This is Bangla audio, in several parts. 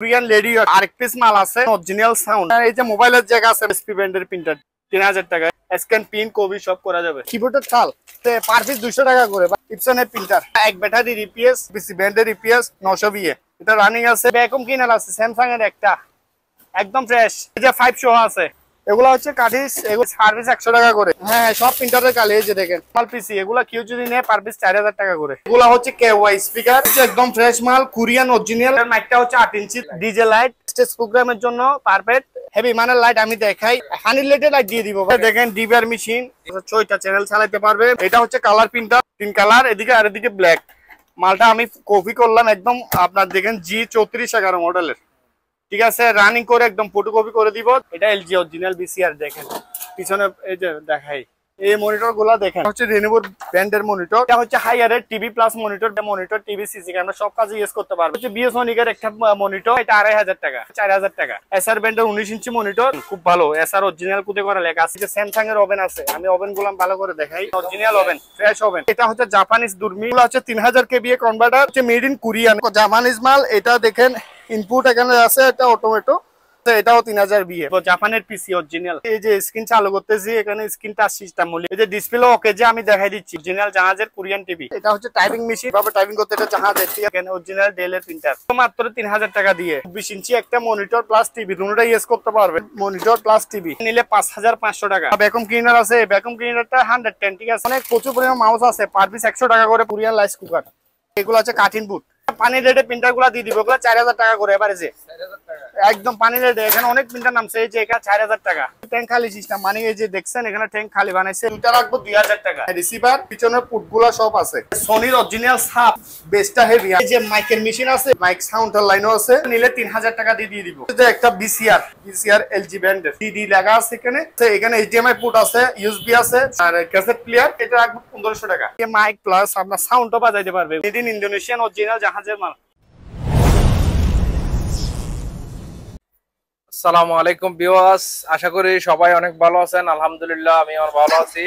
কোরিয়ান লেডি আরেক পিস মাল আছে অরিজিনাল সাউন্ড। এই যে মোবাইলের জায়গা আছে এসপি ব্র্যান্ডের প্রিন্টার 3000 টাকা, স্ক্যান পিন কপি সব করা যাবে। কিবোর্ডের তাল পার পিস 200 টাকা করে। ইপসনের প্রিন্টার এক ব্যাটারি রিপিএস পিসি ব্র্যান্ডের রিপিএস 900 বিএ, এটা রানিং আছে। ভ্যাকুয়াম ক্লিনার আছে স্যামসাং এর একটা একদম ফ্রেশ। এই যে 5 শো আছে, এগুলা হচ্ছে কাঠিস, এগুলো সার্ভিস 100 টাকা করে। হ্যাঁ সব প্রিন্টারের কালি। এই যে দেখেন মাল পিসি, এগুলা কেউ যদি নেয় পার পিস 4000 টাকা করে। এগুলা হচ্ছে কেওয়াই স্পিকার, একদম ফ্রেশ মাল কোরিয়ান অরিজিনাল। মাইকটা হচ্ছে 8 ইঞ্চি ডিজে লাইট, স্টেজ প্রোগ্রামের জন্য পারফেক্ট। হেভি মানের লাইট আমি দেখাই, হানি লাইটের লাইট দিয়ে দিব। দেখেন ডিবিআর মেশিন, 6টা চ্যানেল চালাতে পারবে। এটা হচ্ছে কালার প্রিন্টার, 3 কালার, এদিকে আর এদিকে ব্ল্যাক। মালটা আমি কপি করলাম একদম, আপনার দেখেন G3411 মডেলের, ঠিক আছে। রানিং করে একদম ফটোকপি করে দিব। এটা এলজি অরিজিনাল বিসিআর। দেখেন পিছনে এই যে দেখাই, এই মনিটর গুলা দেখেন হচ্ছে রেনোভোর ব্র্যান্ডের মনিটর। এটা হচ্ছে হাইয়ারের TV plus monitor, monitor TV CC camera সব কাজে ইউজ করতে পারবে। হচ্ছে বিএসওনিকের একটা মনিটর, এটা 2500 টাকা, 4000 টাকা। এসআর ব্র্যান্ডের 19 ইঞ্চি মনিটর, খুব ভালো। এসআর অরিজিনাল কুতে করা লেখা আছে। স্যামসাং এর ওভেন আছে, আমি ওভেন গুলো ভালো করে দেখাই। Original oven, fresh oven. এটা হচ্ছে জাপানিজ দুর্মি, হচ্ছে 3000 কেবিএ কনভার্টার, হচ্ছে মেড ইন কোরিয়ান জাপানিজ মাল। এটা দেখেন ইনপুট এখানে আছে, এটা অটোমেটো, এটাও 3000 বিএ জাপানের পিসি অরিজিনাল। এই যে স্ক্রিন চালু করতেছি, এখানে স্ক্রিন টাচ সিস্টেম বলি। এই যে ডিসপ্লে ওকে, যে আমি দেখাই দিচ্ছি অরিজিনাল জাহাজের কোরিয়ান টিভি। এটা হচ্ছে টাইপিং মেশিন, ভাবে টাইপিং করতে। এটা জাহাজের, ঠিক আছে। অরিজিনাল ডেল এর প্রিন্টার, মাত্র 3000 টাকা দিয়ে 20 ইঞ্চি একটা মনিটর প্লাস টিভি, দুটোটা ইউজ করতে পারবে। মনিটর প্লাস টিভি নিলে 5500 টাকা। ভ্যাকুয়াম ক্লিনার আছে, ভ্যাকুয়াম ক্লিনারটা 110, ঠিক আছে। অনেক প্রচুর পরিমাণ মাউস আছে, পার পিস 100 টাকা করে। কোরিয়ান রাইস কুকার, এগুলো হচ্ছে কাঠিন বুট। পানি রেটে প্রিন্টার গুলা দিয়ে দিব, ওগুলো 4000 টাকা করে। এবারে যে একদম পানি রেটে, এখানে অনেক প্রিন্টার নামছে। এই যে এখানে 4000 টাকা। ট্যাঙ্ক খালি সিস্টেম, মানে এই যে দেখছেন এখানে ট্যাঙ্ক খালি বানাইছে। দুইটা রাখবো 2000 টাকা। রিসিভার পিছনে পুট গুলা সব আছে। সোনির অরিজিনাল সাপ, বেসটা হেভি। এই যে মাইকের মেশিন আছে, মাইক সাউন্ডের লাইনও আছে। নিলে 3000 টাকা দিয়ে দিব। এই যে একটা বিসিআর এলজি ব্র্যান্ডের ডিডি লাগা আছে এখানে। এখানে এইচডিএমআই পুট আছে, ইউএসবি আছে, আর ক্যাসেট প্লেয়ার। এটা রাখবো 1500 টাকা। এই মাইক প্লাস আপনার সাউন্ডও বাজাইতে পারবে। মেড ইন ইন্দোনেশিয়ান অরিজিনাল জাহাজের মাল। আসসালামু আলাইকুম ভিউয়ার্স, আশা করি সবাই অনেক ভালো আছেন। আলহামদুলিল্লাহ আমি ভালো আছি।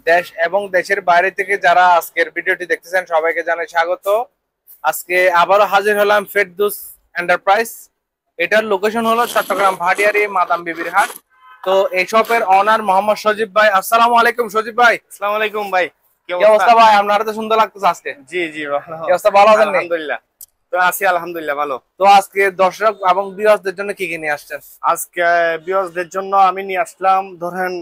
দেশ এবং দেশের বাইরে থেকে যারা আজকের ভিডিওটি দেখতেছেন সবাইকে জানাই স্বাগত। আজকে আবারও হাজির হলাম ফেরদৌস এন্টারপ্রাইজ। এটার লোকেশন হলো চট্টগ্রাম ভাটিয়ারি মাদাম বিবির হাট। তো এই শপের অনার মোহাম্মদ সজীব ভাই। আসসালামু আলাইকুম সজীব ভাই। আসসালামু আলাইকুম ভাই, কি অবস্থা ভাই? আপনারা তো সুন্দর লাগতেছে আজকে। জি জি, কি অবস্থা, ভালো আছেন? আলহামদুলিল্লাহ, তো আছি আলহামদুলিল্লাহ ভালো। তো আজকে দর্শক এবং ভিউয়ার্সদের জন্য কি কি নিয়ে আসছেন? আজকে ভিউয়ার্সদের জন্য আমি নিয়ে আসলাম, ধরেন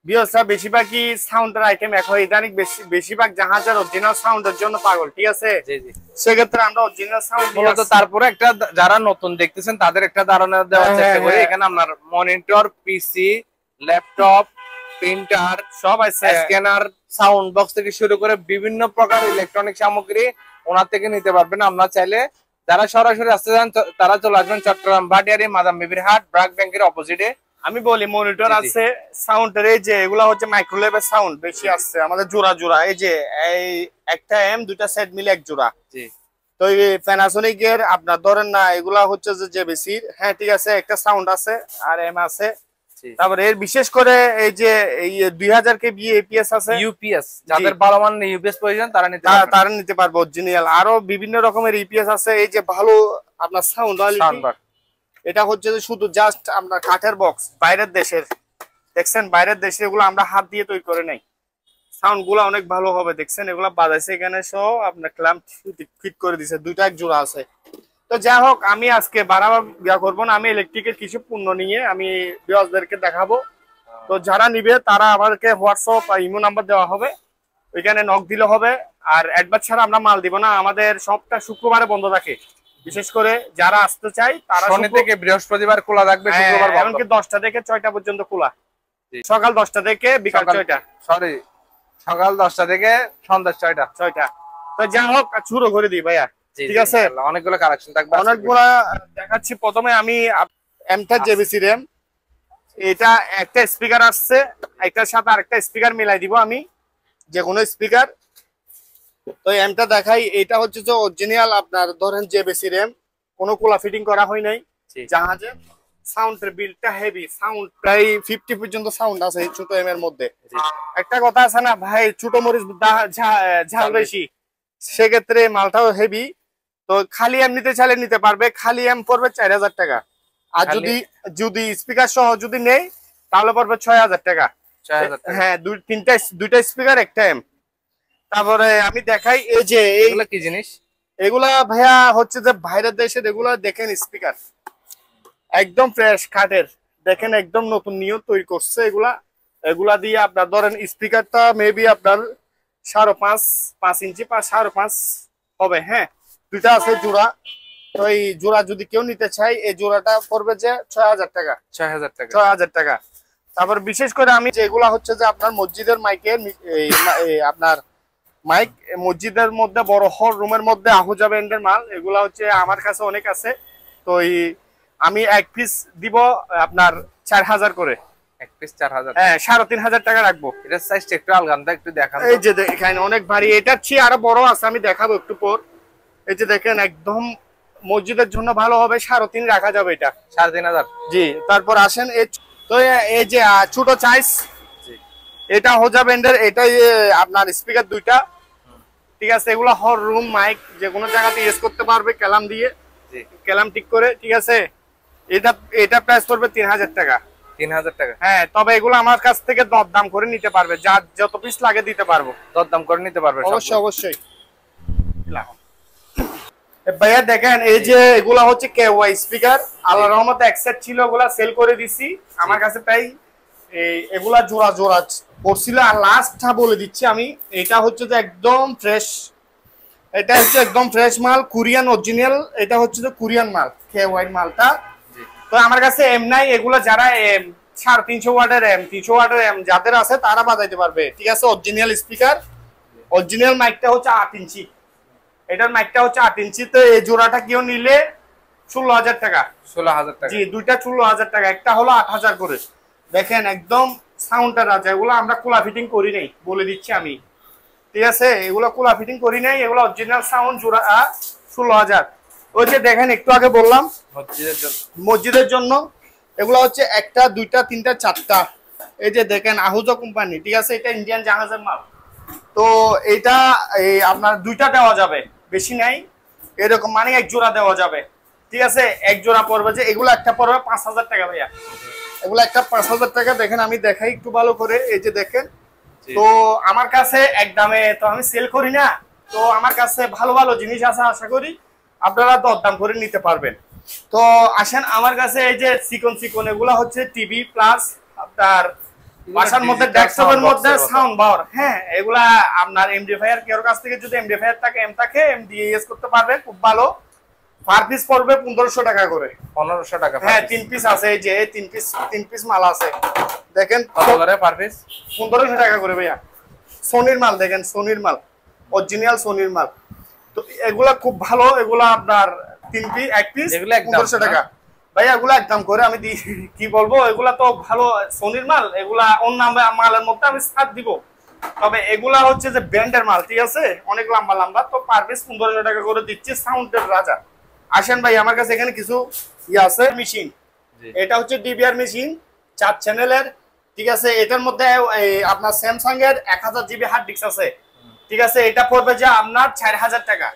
ভিউয়ার্সরা বেশিরভাগই সাউন্ডের আইটেম এখন ইদানিং বেশিরভাগ জাহাজের অরিজিনাল সাউন্ডের জন্য পাগল, ঠিক আছে। জি জি, সেক্ষেত্রে আমরা অরিজিনাল সাউন্ড মূলত তারপরে একটা যারা নতুন দেখতেছেন তাদের একটা ধারণা দেওয়ার চেষ্টা করি। এখানে আপনার মনিটর, পিসি, ল্যাপটপ, প্রিন্টার সব আছে, স্ক্যানার, সাউন্ড বক্স থেকে শুরু করে বিভিন্ন প্রকার ইলেকট্রনিক সামগ্রী ওনার থেকে নিতে পারবেন। আপনারা চাইলে যারা সরাসরি আসতে চান তারা চলে আসবেন চট্টগ্রাম ভাটিয়ারি মাদাম বিবির হাট, ব্র্যাক ব্যাংকের অপোজিটে। আমি বলি মনিটর আছে, সাউন্ডের এই যে এগুলা হচ্ছে মাইক্রোওয়েভের সাউন্ড বেশি আসছে আমাদের, জোড়া জোড়া। এই যে এই একটা এম দুইটা সেট মিলে এক জোড়া। জি, তো এই প্যানাসোনিকের আপনার ধরেন না, এগুলা হচ্ছে যে বেশি। হ্যাঁ ঠিক আছে, একটা সাউন্ড আছে আর এম আছে। তারপরে এর বিশেষ করে এই যে এই 2000 কেবি এপিএস আছে, ইউপিএস। যাদের ভালো মানের ইউপিএস প্রয়োজন তারা নিতে পারবে অরিজিনাল। আরো বিভিন্ন রকমের ইপিএস আছে। এই যে ভালো আপনার সাউন্ড, এটা হচ্ছে যে শুধু জাস্ট আপনার কাঠের বক্স, বাইরের দেশের। দেখছেন বাইরের দেশে এগুলো আমরা হাত দিয়ে তৈরি করে নাই। সাউন্ড গুলো অনেক ভালো হবে। দেখছেন এগুলা বাজাইছে এখানে সহ আপনার ক্ল্যাম্প ফিট করে দিছে, দুইটা এক জোড়া আছে। তো যাই হোক, আমি আজকে বাড়াবার ইয়া করবো না, আমি ইলেকট্রিকের কিছু পণ্য নিয়ে আমি ভিউয়ার্সদেরকে দেখাবো। তো যারা নিবে তারা আমাদেরকে হোয়াটসঅ্যাপ বা ইমো নাম্বার দেওয়া হবে, ওইখানে নক দিলে হবে। আর অ্যাডভান্স ছাড়া আমরা মাল দিব না। আমাদের সবটা শুক্রবারে বন্ধ থাকে, বিশেষ করে যারা আসতে চাই তারা। শনি থেকে বৃহস্পতিবার খোলা থাকবে, শুক্রবার এমনকি 10টা থেকে 6টা পর্যন্ত খোলা। সকাল 10টা থেকে বিকাল 6টা, সকাল 10টা থেকে সন্ধ্যা 6টা। তো যাই হোক শুরু করে দিই ভাইয়া, ঠিক আছে। অনেকগুলো কালেকশন থাকবে, অনেকগুলো দেখাচ্ছি। প্রথমে আমি এমটা জেবিসি র্যাম, এটা একটা স্পিকার আসছে, একটার সাথে আরেকটা স্পিকার মিলাই দিব আমি, যে কোনো স্পিকার। তো এমটা দেখাই। এটা হচ্ছে যে অরিজিনাল আপনার ধরেন জেবিসি র্যাম, কোনো কোলা ফিটিং করা হয় নাই জাহাজে। সাউন্ডের বিলটা হেভি, সাউন্ড প্রায় 50 পর্যন্ত সাউন্ড আছে এই ছোট এম এর মধ্যে। একটা কথা আছে না ভাই, ছোট মরিচ ঝাল বেশি, সেক্ষেত্রে মালটাও হেভি। তো তো খালি এম নিতে চাইলে নিতে পারবে, খালি এম পড়বে 4000 টাকা। আর খালি যদি স্পিকার সহ যদি নেই তাহলে পড়বে 6000 টাকা। 6000 টাকা। হ্যাঁ, দুইটা স্পিকার একটা এম। তারপরে আমি দেখাই এই যে এগুলা কি জিনিস? এগুলা ভাইয়া হচ্ছে যে বাইরের দেশের, এগুলা দেখেন স্পিকার একদম ফ্রেশ কাঠের, দেখেন একদম নতুন নিউ তৈরি করছে এগুলা দিয়ে আপনার ধরেন স্পিকারটা মেবি আপনার 5.5 ইঞ্চি 5.5 হবে। হ্যাঁ, দুইটা আছে জোড়া। তো এই জোড়া যদি কেউ নিতে চাই এই জোড়াটা পড়বে যে 6000 টাকা। 6000 টাকা। তারপর বিশেষ করে আমি যেগুলা হচ্ছে যে আপনার মসজিদের মাইকের আপনার মাইক, মসজিদের মধ্যে বড় হল রুমের মধ্যে আহুজা ব্র্যান্ডের মাল, এগুলা হচ্ছে আমার কাছে অনেক আছে। তো আমি এক পিস দিব আপনার 4000 করে। এক পিস 4000? হ্যাঁ, 3500 টাকা রাখবো। এটা সাইজটা একটু আলগান্দা, একটু দেখান। এই যে দেখেন অনেক ভারী, এটার চেয়ে আরো বড় আছে, আমি দেখাবো একটু পর। এই যে দেখেন একদম মসজিদের জন্য ভালো হবে, 3.5 রাখা যাবে এটা। 3500? জি। তারপর আসেন তো এই যে ছোট চাইস, এটা হোজা ব্র্যান্ডের, এটাই আপনার স্পিকার দুইটা, ঠিক আছে। এগুলো হল রুম মাইক যে কোনো জায়গাতে ইউজ করতে পারবে ক্যালাম দিয়ে, ক্যালাম ঠিক করে, ঠিক আছে। এটা প্রাইস পড়বে 3000 টাকা। 3000 টাকা? হ্যাঁ, তবে এগুলো আমার কাছ থেকে দরদাম করে নিতে পারবে, যার যত পিস লাগে দিতে পারবো। দরদাম করে নিতে পারবে? অবশ্যই অবশ্যই। ভাইয়া দেখেন এই যে এগুলা হচ্ছে কেওয়াই স্পিকার, আল্লাহর রহমতে এক সেট ছিল, ওগুলা সেল করে দিছি। আমার কাছে প্রায় এগুলা জোড়া জোড়া পড়ছিল। আর লাস্টটা বলে দিচ্ছি আমি, এটা হচ্ছে যে একদম ফ্রেশ, এটা হচ্ছে একদম ফ্রেশ মাল, কোরিয়ান অরিজিনাল। এটা হচ্ছে যে কোরিয়ান মাল, কেওয়াই মালটা। তো আমার কাছে এম নাই, এগুলা যারা 350 ওয়াটের এম 300 ওয়াটের এম যাদের আছে তারা বাজাইতে পারবে, ঠিক আছে। অরিজিনাল স্পিকার, অরিজিনাল মাইকটা হচ্ছে 8 ইঞ্চি, এটার মাইকটা হচ্ছে 8 ইঞ্চি। তো এই জোড়াটা কেউ নিলে 16000 টাকা। 16000 টাকা? জি, দুইটা 16000 টাকা, একটা হলো 8000 করে। দেখেন একদম সাউন্ডটা রাজা। এগুলো আমরা কুলা ফিটিং করি নাই, বলে দিচ্ছি আমি, ঠিক আছে। এগুলো কুলা ফিটিং করি নাই, এগুলো অরিজিনাল সাউন্ড, জোড়া 16000। ওই যে দেখেন একটু আগে বললাম মসজিদের জন্য এগুলো হচ্ছে একটা দুইটা তিনটা চারটা। এই যে দেখেন আহুজা কোম্পানি, ঠিক আছে, এটা ইন্ডিয়ান জাহাজের মাল। তো এটা আপনার দুইটা দেওয়া যাবে, বেশি নাই, এরকম মানে এক জোড়া দেওয়া যাবে, ঠিক আছে। এক জোড়া পড়বে যে এগুলো একটা পড়বে 5000 টাকা ভাইয়া, এগুলো একটা 5000 টাকা। দেখেন আমি দেখাই একটু ভালো করে, এই যে দেখেন। তো আমার কাছে এক দামে তো আমি সেল করি না, তো আমার কাছে ভালো ভালো জিনিস আছে, আশা করি আপনারা দরদাম করে নিতে পারবেন। তো আসেন আমার কাছে, এই যে চিকন চিকন এগুলা হচ্ছে টিভি প্লাস আপনার বাসার মধ্যে ডেস্কটপের মধ্যে সাউন্ড বার। হ্যাঁ, এগুলা আপনার এমডিফায়ার কেউ কাছ থেকে যদি এমডিফায়ার থাকে, এম থাকে, এম দিয়ে ইউজ করতে পারবেন, খুব ভালো। পার পিস পড়বে 1500 টাকা করে। 1500 টাকা? হ্যাঁ, 3 পিস আছে, এই যে 3 পিস মাল আছে, দেখেন কত করে পার পিস? 1500 টাকা করে ভাইয়া। সোনির মাল, দেখেন সোনির মাল, অরিজিনাল সোনির মাল। তো এগুলা খুব ভালো, এগুলা আপনার 3 পিস, এক পিস 1500 টাকা ভাইয়া। এগুলা একদম করে আমি কি বলবো, এগুলা তো ভালো সোনির মাল, এগুলা অন্য মালের মধ্যে আমি ছাড় দিব, তবে এগুলা হচ্ছে যে ব্র্যান্ডের মাল, ঠিক আছে, অনেক লম্বা লম্বা। তো পার পিস 1500 টাকা করে দিচ্ছি, সাউন্ডের রাজা। আসেন ভাই, আমার কাছে এখানে কিছু আছে মেশিন। এটা হচ্ছে ডিবিআর মেশিন 4 চ্যানেলের, ঠিক আছে। এটার মধ্যে আপনার স্যামসাং এর 1000 জিবি হার্ড ডিস্ক আছে, ঠিক আছে। এটা পড়বে যে আপনার 4000 টাকা।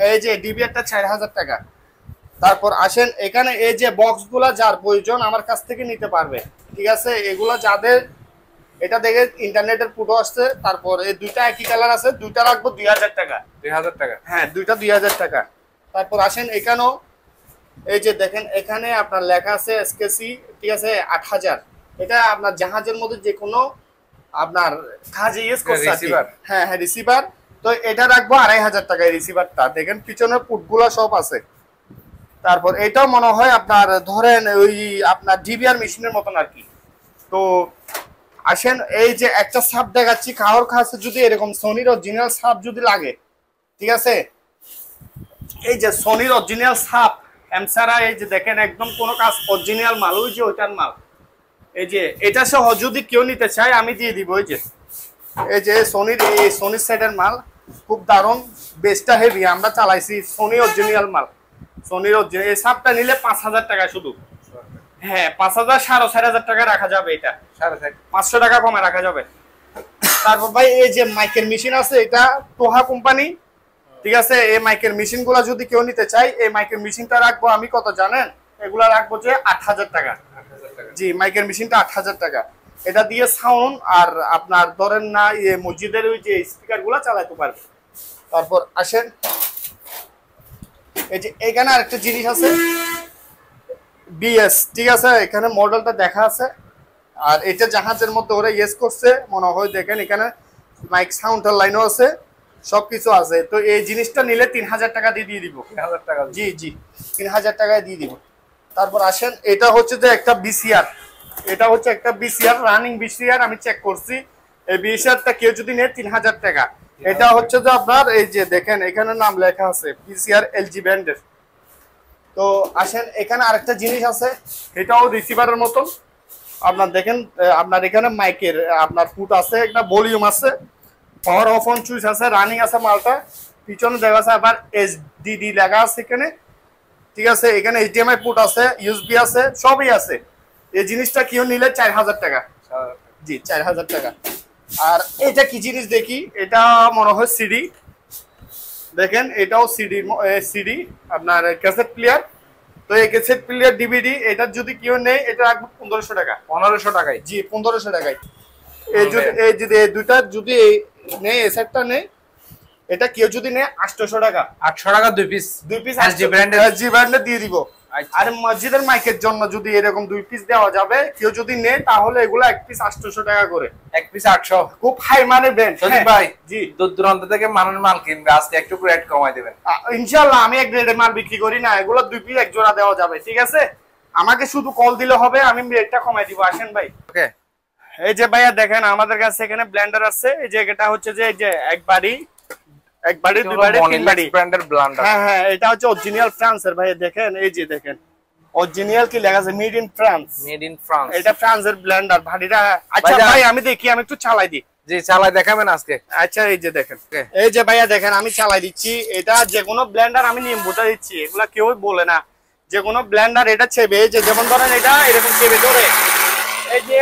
এই যে ডিবিআরটা 4000 টাকা। তারপর আসেন এখানে এই যে বক্সগুলা যার প্রয়োজন আমার কাছ থেকে নিতে পারবে, ঠিক আছে। এগুলা যাদের এটা দেখে ইন্টারনেটের ফুটো আসছে, তারপর এই দুইটা একই কালার আছে, দুইটা রাখবো 2000 টাকা। 2000 টাকা? হ্যাঁ, দুইটা 2000 টাকা। তারপর আসেন এখানেও এই যে দেখেন, এখানে আপনার লেখা আছে এসকেসি, ঠিক আছে, 8000। এটা আপনার জাহাজের মধ্যে যে কোনো আপনার কাজে ইউজ করতে রিসিভার। হ্যাঁ হ্যাঁ, রিসিভার। তো এটা রাখবো 2500 টাকায় রিসিভারটা, দেখেন পিছনের পুটগুলো সব আছে। তারপর এটাও মনে হয় আপনার ধরেন ওই আপনার ডিবিআর মেশিনের মতন আর কি। তো আসেন এই যে একটা সাপ দেখাচ্ছি, কারোর কাছে যদি এরকম সোনির অরিজিনাল সাপ যদি লাগে, ঠিক আছে, এই যে সোনির অরিজিনাল সাপ এমসারা, এই যে দেখেন একদম কোনো কাজ অরিজিনাল মাল, ওই যে ওইটার মাল। এই যে এটা সহ যদি কেউ নিতে চায় আমি দিয়ে দিব। এই যে সোনির সাইডের মাল, খুব দারুণ, বেসটা হেভি, আমরা চালাইছি সোনি অরিজিনাল মাল, সোনির অরিজিনাল। এই সাপটা নিলে 5000 টাকা শুধু। হ্যাঁ, 5000 4500 টাকা রাখা যাবে, এটা 500 টাকা কমে রাখা যাবে। তারপর ভাই এই যে মাইকের মেশিন আছে, এটা তোহা কোম্পানি, ঠিক আছে। এই মাইকের মেশিন গুলা যদি কেউ নিতে চাই, এই মাইকের মেশিনটা রাখবো আমি কত জানেন? এগুলা রাখবো যে 8,000 টাকা। জি, মাইকের মেশিনটা 8,000 টাকা। এটা দিয়ে সাউন্ড আর আপনার ধরেন না মসজিদের ওই যে স্পিকার গুলা চালাতে পারবে। তারপর আসেন, এই যে এখানে আরেকটা জিনিস আছে বিএস, ঠিক আছে, এখানে মডেলটা দেখা আছে। আর এটা জাহাজের মধ্যে ওরা ইয়েস করছে মনে হয়, দেখেন এখানে মাইক সাউন্ডের লাইনও আছে, সবকিছু আছে। তো এই জিনিসটা নিলে 3,000 টাকা দিয়ে দিব। 3,000 টাকা? জি জি, 3,000 টাকায় দিয়ে দিব। তারপর আসেন, এটা হচ্ছে যে একটা বিসিআর, এটা হচ্ছে একটা বিসিআর, রানিং বিসিআর, আমি চেক করছি। এই বিসিআরটা কেউ যদি নেয় 3,000 টাকা। এটা হচ্ছে যে আপনার এই যে দেখেন এখানে নাম লেখা আছে বিসিআর এলজি ব্র্যান্ডের। তো আসেন, এখানে আরেকটা জিনিস আছে, এটাও রিসিভারের মতন। আপনার দেখেন আপনার এখানে মাইকের আপনার ফুট আছে, একটা ভলিউম আছে, পাওয়ার অফ অন সুইচ আছে, রানিং আছে মালটা। পিছনে দেখা আছে আবার এসডিডি লেখা আছে এখানে, ঠিক আছে। এখানে এইচডিএমআই পোর্ট আছে, ইউএসবি আছে, সবই আছে। এই জিনিসটা কেউ নিলে 4,000 টাকা। জি, 4,000 টাকা। আর এটা কি জিনিস দেখি, এটা মনে হয় সিডি, দেখেন এটাও সিডি, সিডি আপনার ক্যাসেট প্লেয়ার। তো এই ক্যাসেট প্লেয়ার ডিভিডি, এটা যদি কেউ নেয় এটা রাখবো 1,500 টাকা। 1,500 টাকায়? জি, 1,500 টাকায়। এই দুইটা যদি নেয়, এই সেটটা নেয়, এটা কেউ যদি নেয় 800 টাকা। 800 টাকা 2 পিস? 2 পিস এলজি ব্র্যান্ডের? এলজি ব্র্যান্ডের দিয়ে দিব। আর মসজিদের মাইকের জন্য যদি এরকম 2 পিস দেওয়া যাবে, কেউ যদি নেয় তাহলে এগুলো 1 পিস 800 টাকা করে। 1 পিস 800? খুব হাই মানের ব্র্যান্ড। সজীব ভাই, জি, দূর দূরান্ত থেকে মানের মাল কিনবে, আজকে একটু রেট কমাই দিবেন ইনশাআল্লাহ। আমি এক গ্রেডের মাল বিক্রি করি না, এগুলো 2 পিস 1 জোড়া দেওয়া যাবে, ঠিক আছে। আমাকে শুধু কল দিলে হবে, আমি রেটটা কমাই দিব। আসেন ভাই। ওকে। এই যে ভাইয়া দেখেন আমাদের কাছে এখানে ব্লেন্ডার আছে। এই যে এটা হচ্ছে যে এই যে এক বাড়ি, দুই বাড়ি, তিন বাড়ি ব্র্যান্ডের ব্লেন্ডার। হ্যাঁ হ্যাঁ, এটা হচ্ছে অরিজিনাল ফ্রান্সের ভাইয়া। দেখেন এই যে দেখেন অরিজিনাল কি লেখা আছে, made in France. Made in France. এটা ফ্রান্সের ব্লেন্ডার ভাড়িটা। আচ্ছা ভাই আমি দেখি, আমি একটু চালাই দিই। জি, চালাই দেখাবেন আজকে? আচ্ছা, এই যে দেখেন, এই যে ভাইয়া দেখেন আমি চালাই দিচ্ছি। এটা যে কোনো ব্লেন্ডার, আমি নিয়ম বোঝা দিচ্ছি, এগুলা কেউ বলে না। যে কোনো ব্লেন্ডার এটা ছেবে, যে যেমন ধরেন এটা এরকম ছেবে ধরে, এই যে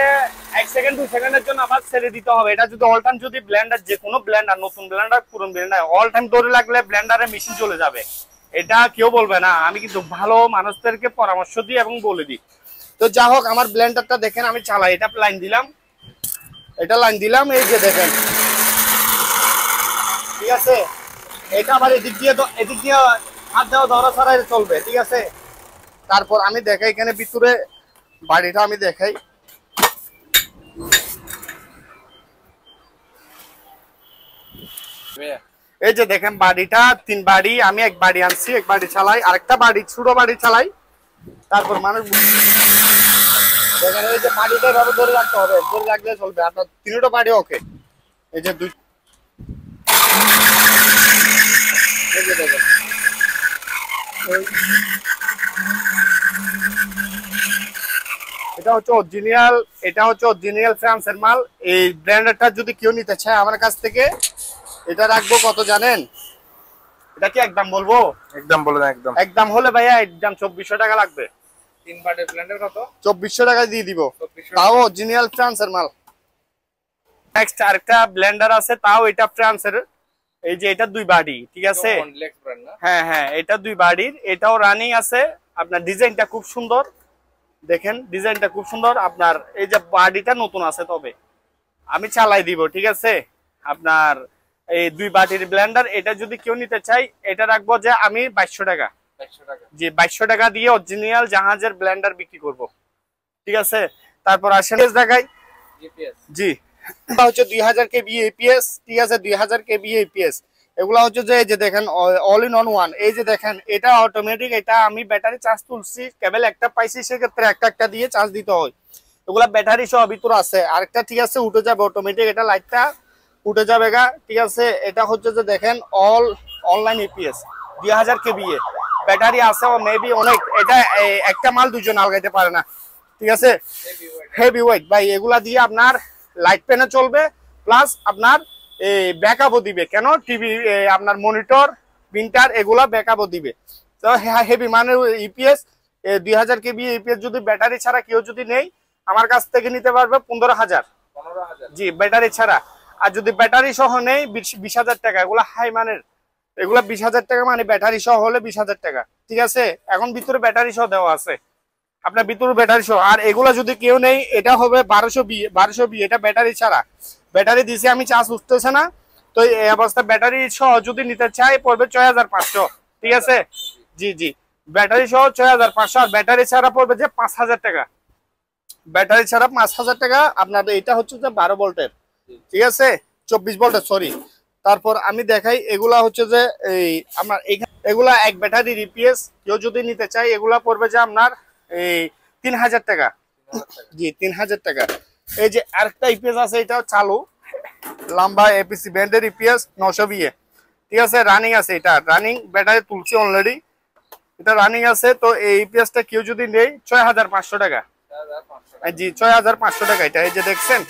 1 সেকেন্ড 2 সেকেন্ডের জন্য আবার ছেড়ে দিতে হবে। এটা যদি অল টাইম যদি ব্লেন্ডার, যে কোনো ব্লেন্ডার, নতুন ব্লেন্ডার পুরনো ব্লেন্ডার, অল টাইম ধরে লাগলে ব্লেন্ডারে মেশিন চলে যাবে। এটা কেউ বলবে না, আমি কিন্তু ভালো মানুষদেরকে পরামর্শ দিই এবং বলে দিই। তো যা হোক, আমার ব্লেন্ডারটা দেখেন আমি চালাই। এটা লাইন দিলাম, এটা লাইন দিলাম, এই যে দেখেন, ঠিক আছে। এটা আবার এদিক দিয়ে হাত দেওয়া ধরা ছাড়াই চলবে, ঠিক আছে। তারপর আমি দেখাই এখানে ভিতরে বাড়িটা, আমি দেখাই। এই যে দেখেন বাড়িটা 3 বাড়ি, আমি 1 বাড়ি আনছি, 1 বাড়ি চালাই, আরেকটা বাড়ি ছোট বাড়ি চালাই। তারপর মানুষ দেখেন এই যে বাড়িটা এভাবে ধরে রাখতে হবে, ধরে রাখলে চলবে। আপনার 3টা বাড়ি ওকে। এই যে এই যে দেখেন এটা হচ্ছে অরিজিনাল, এটা হচ্ছে অরিজিনাল ফ্রান্সের মাল। এই ব্র্যান্ডটা যদি কেউ নিতে চায় আমার কাছ থেকে, এটা রাখবো কত জানেন? এটা কি একদম বলবো? একদম বলে দেন। একদম একদম হলে ভাইয়া একদম 2,400 টাকা লাগবে। 3 বাটের ব্লেন্ডার কত? 2,400 টাকা দিয়ে দিব, তাও অরিজিনাল ফ্রান্সের মাল। নেক্সট আরেকটা ব্লেন্ডার আছে, তাও এটা ফ্রান্সের। এই যে এটা 2 বাড়ি, ঠিক আছে। হ্যাঁ হ্যাঁ, এটা 2 বাড়ির, এটাও রানিং আছে। আপনার ডিজাইনটা খুব সুন্দর, দেখেন ডিজাইনটা খুব সুন্দর। আপনার এই যে বাড়িটা নতুন আছে, তবে আমি চালাই দিব, ঠিক আছে। আপনার এই 2 বাটির ব্লেন্ডার, এটা যদি কেউ নিতে চাই, এটা রাখবো যে আমি 2,200 টাকা। জি, 2,200 টাকা দিয়ে অরিজিনাল জাহাজের ব্লেন্ডার বিক্রি করব, ঠিক আছে। তারপর আসেন দেখাই। জি, এটা হচ্ছে 2000 কেবি এপিএস, ঠিক আছে, 2000 কেবি এপিএস। এগুলা হচ্ছে যে এই যে দেখেন অল ইন অন ওয়ান। এই যে দেখেন এটা অটোমেটিক, এটা আমি ব্যাটারি চার্জ তুলছি, কেবল একটা পাইছি, সেক্ষেত্রে একটা দিয়ে চার্জ দিতে হয়। এগুলা ব্যাটারি সহ ভিতরে আছে। আরেকটা ঠিক আছে উঠে যাবে অটোমেটিক, এটা লাইটটা উঠে যাবে গা, ঠিক আছে। এটা হচ্ছে যে দেখেন অনলাইন এপিএস 2000 কেবিএ ব্যাটারি আছে, ও মেবি অনেক। এটা একটা মাল দুজন আলগাইতে পারে না, ঠিক আছে। হেভি ওয়েট ভাই। এগুলা দিয়ে আপনার লাইট পেনে চলবে, প্লাস আপনার ব্যাকআপও দিবে। কেন? টিভি, আপনার মনিটর, প্রিন্টার, এগুলা ব্যাকআপও দিবে। তো হেভি মানে ইপিএস 2000 কেবি ইপিএস যদি ব্যাটারি ছাড়া কেউ যদি নেই, আমার কাছ থেকে নিতে পারবে 15,000। জি, ব্যাটারি ছাড়া। আর যদি ব্যাটারি সহ নেই 20,000 টাকা। এগুলো হাই মানের, এগুলা 20,000 টাকা, মানে ব্যাটারি সহ হলে 20,000 টাকা, ঠিক আছে। এখন ভিতরে ব্যাটারি সহ দেওয়া আছে, আপনার ভিতরে ব্যাটারি সহ। আর এগুলা যদি কেউ নেই, এটা হবে 1220, এটা ব্যাটারি ছাড়া। ব্যাটারি দিছি আমি, চার্জ উঠতেছে না, তো এই অবস্থা ব্যাটারি সহ যদি নিতে চাই পড়বে 6500, ঠিক আছে। জি জি, ব্যাটারি সহ 6500, আর ব্যাটারি ছাড়া পড়বে যে 5000 টাকা। ব্যাটারি ছাড়া 5000 টাকা আপনার। এটা হচ্ছে যে 12 ভোল্টের, ঠিক আছে, 24 ভোল্টের, সরি। তারপর আমি দেখাই, এগুলা হচ্ছে যে এই আপনার এগুলা এক ব্যাটারি রিপিএস কেউ যদি নিতে চাই, এগুলা পড়বে যে আপনার এই 3000 টাকা। জি, 3000 টাকা। এই যে আরেকটা ইপিএস আছে, এটাও চালু, লম্বা এপিসি ব্যান্ডের ইপিএস 920, ঠিক আছে, রানিং আছে। এটা রানিং, ব্যাটারি তুলছি অলরেডি, এটা রানিং আছে। তো এই ইপিএসটা কেউ যদি নেই 6500 টাকা। জি, 6500 টাকা এটা। এই যে দেখছেন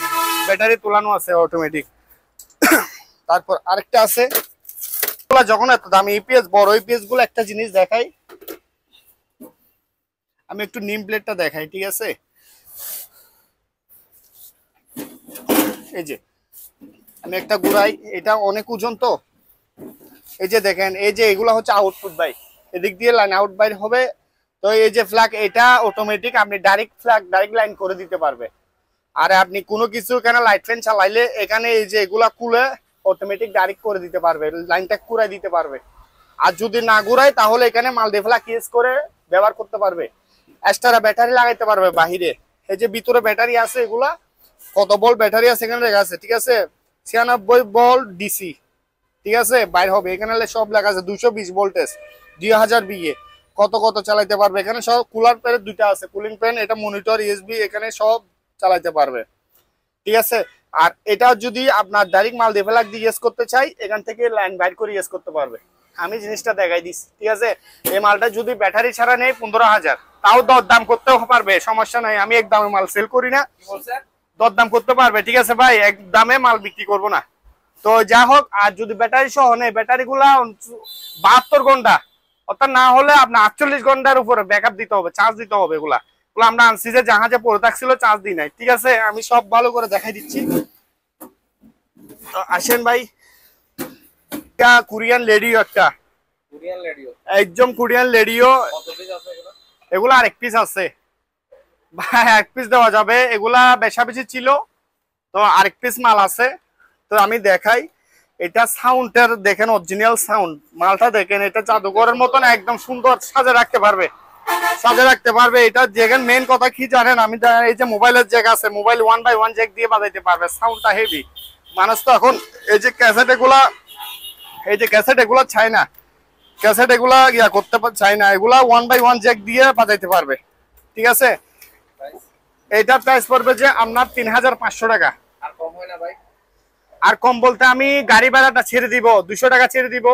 ব্যাটারি তোলানো আছে অটোমেটিক। তারপর আরেকটা আছে, যখন এত দামি ইপিএস, বড় ইপিএস গুলো, একটা জিনিস দেখাই, আমি একটু নিম প্লেটটা দেখাই, ঠিক আছে। এই যে আমি একটা ঘুরাই, এটা অনেক ওজন, তো এই যে দেখেন, এই যে এগুলা হচ্ছে আউটপুট বাই, এদিক দিয়ে লাইন আউট বাই হবে। তো এই যে ফ্ল্যাগ, এটা অটোমেটিক, আপনি ডাইরেক্ট ফ্ল্যাগ ডাইরেক্ট লাইন করে দিতে পারবে। আর আপনি কোনো কিছু এখানে লাইট ফ্যান চালাইলে এখানে এই যে এগুলা খুলে অটোমেটিক ডাইরেক্ট করে দিতে পারবে, লাইনটা ঘুরাই দিতে পারবে। আর যদি না ঘুরাই তাহলে এখানে মাল্টিপ্লাগ ইউজ করে ব্যবহার করতে পারবে। এক্সট্রা ব্যাটারি লাগাইতে পারবে বাহিরে। এই যে ভিতরে ব্যাটারি আছে, এগুলা কত ভোল্ট ব্যাটারি আছে এখানে লেখা আছে, ঠিক আছে, 96 ভোল্ট ডিসি, ঠিক আছে, বাইর হবে। এখানে সব লেখা আছে 220 ভোল্টেজ, 2000 বিএ, কত কত চালাইতে পারবে। এখানে সব কুলার প্যান দুইটা আছে, কুলিং প্যান, এটা মনিটর, ইউএসবি, এখানে সব চালাইতে পারবে, ঠিক আছে। আর এটা যদি আপনার ডাইরেক্ট মাল্টিপ্লাগ দিয়ে ইউজ করতে চাই, এখান থেকে লাইন বাইর করে ইউজ করতে পারবে। আমি জিনিসটা দেখাই দিচ্ছি, ঠিক আছে। এই মালটা যদি ব্যাটারি ছাড়া নেই 15,000, তাও দরদাম করতেও পারবে, সমস্যা নাই। আমি এক দামে মাল সেল করি না, দরদাম করতে পারবে, ঠিক আছে ভাই, এক দামে মাল বিক্রি করব না। তো যা হোক, আর যদি ব্যাটারি সহ নেই, ব্যাটারি গুলা 72 ঘন্টা, অর্থাৎ না হলে আপনার 48 ঘন্টার উপরে ব্যাকআপ দিতে হবে, চার্জ দিতে হবে। এগুলা আমরা আনছি যে জাহাজে পড়ে থাকছিল, চার্জ দিই নাই, ঠিক আছে। আমি সব ভালো করে দেখাই দিচ্ছি, আসেন ভাই। কোরিয়ান রেডিও, একটা একদম কোরিয়ান রেডিও। এগুলা আরেক পিস আছে ভাই, এক পিস দেওয়া যাবে, এগুলা বেশা বেশি ছিল, তো আরেক পিস মাল আছে। তো আমি দেখাই, এটা সাউন্ডের দেখেন, অরিজিনাল সাউন্ড, মালটা দেখেন, এটা জাদুঘরের মতন একদম সুন্দর সাজে রাখতে পারবে, সাজে রাখতে পারবে। এটা দেখেন, মেইন কথা কি জানেন, আমি এই যে মোবাইলের জ্যাক আছে, মোবাইল 1x1 জ্যাক দিয়ে বাজাইতে পারবে, সাউন্ডটা হেভি। মানুষ তো এখন এই যে ক্যাসেট এগুলা, এই যে ক্যাসেট এগুলা চায় না, ক্যাসেট এগুলা ইয়া করতে চায় না, এগুলা 1x1 জ্যাক দিয়ে বাজাইতে পারবে, ঠিক আছে। এটা প্রাইস পড়বে যে আপনার 3500 টাকা। আর কম হয় না ভাই? আর কম বলতে আমি গাড়ি ভাড়াটা ছেড়ে দিব, 200 টাকা ছেড়ে দিব,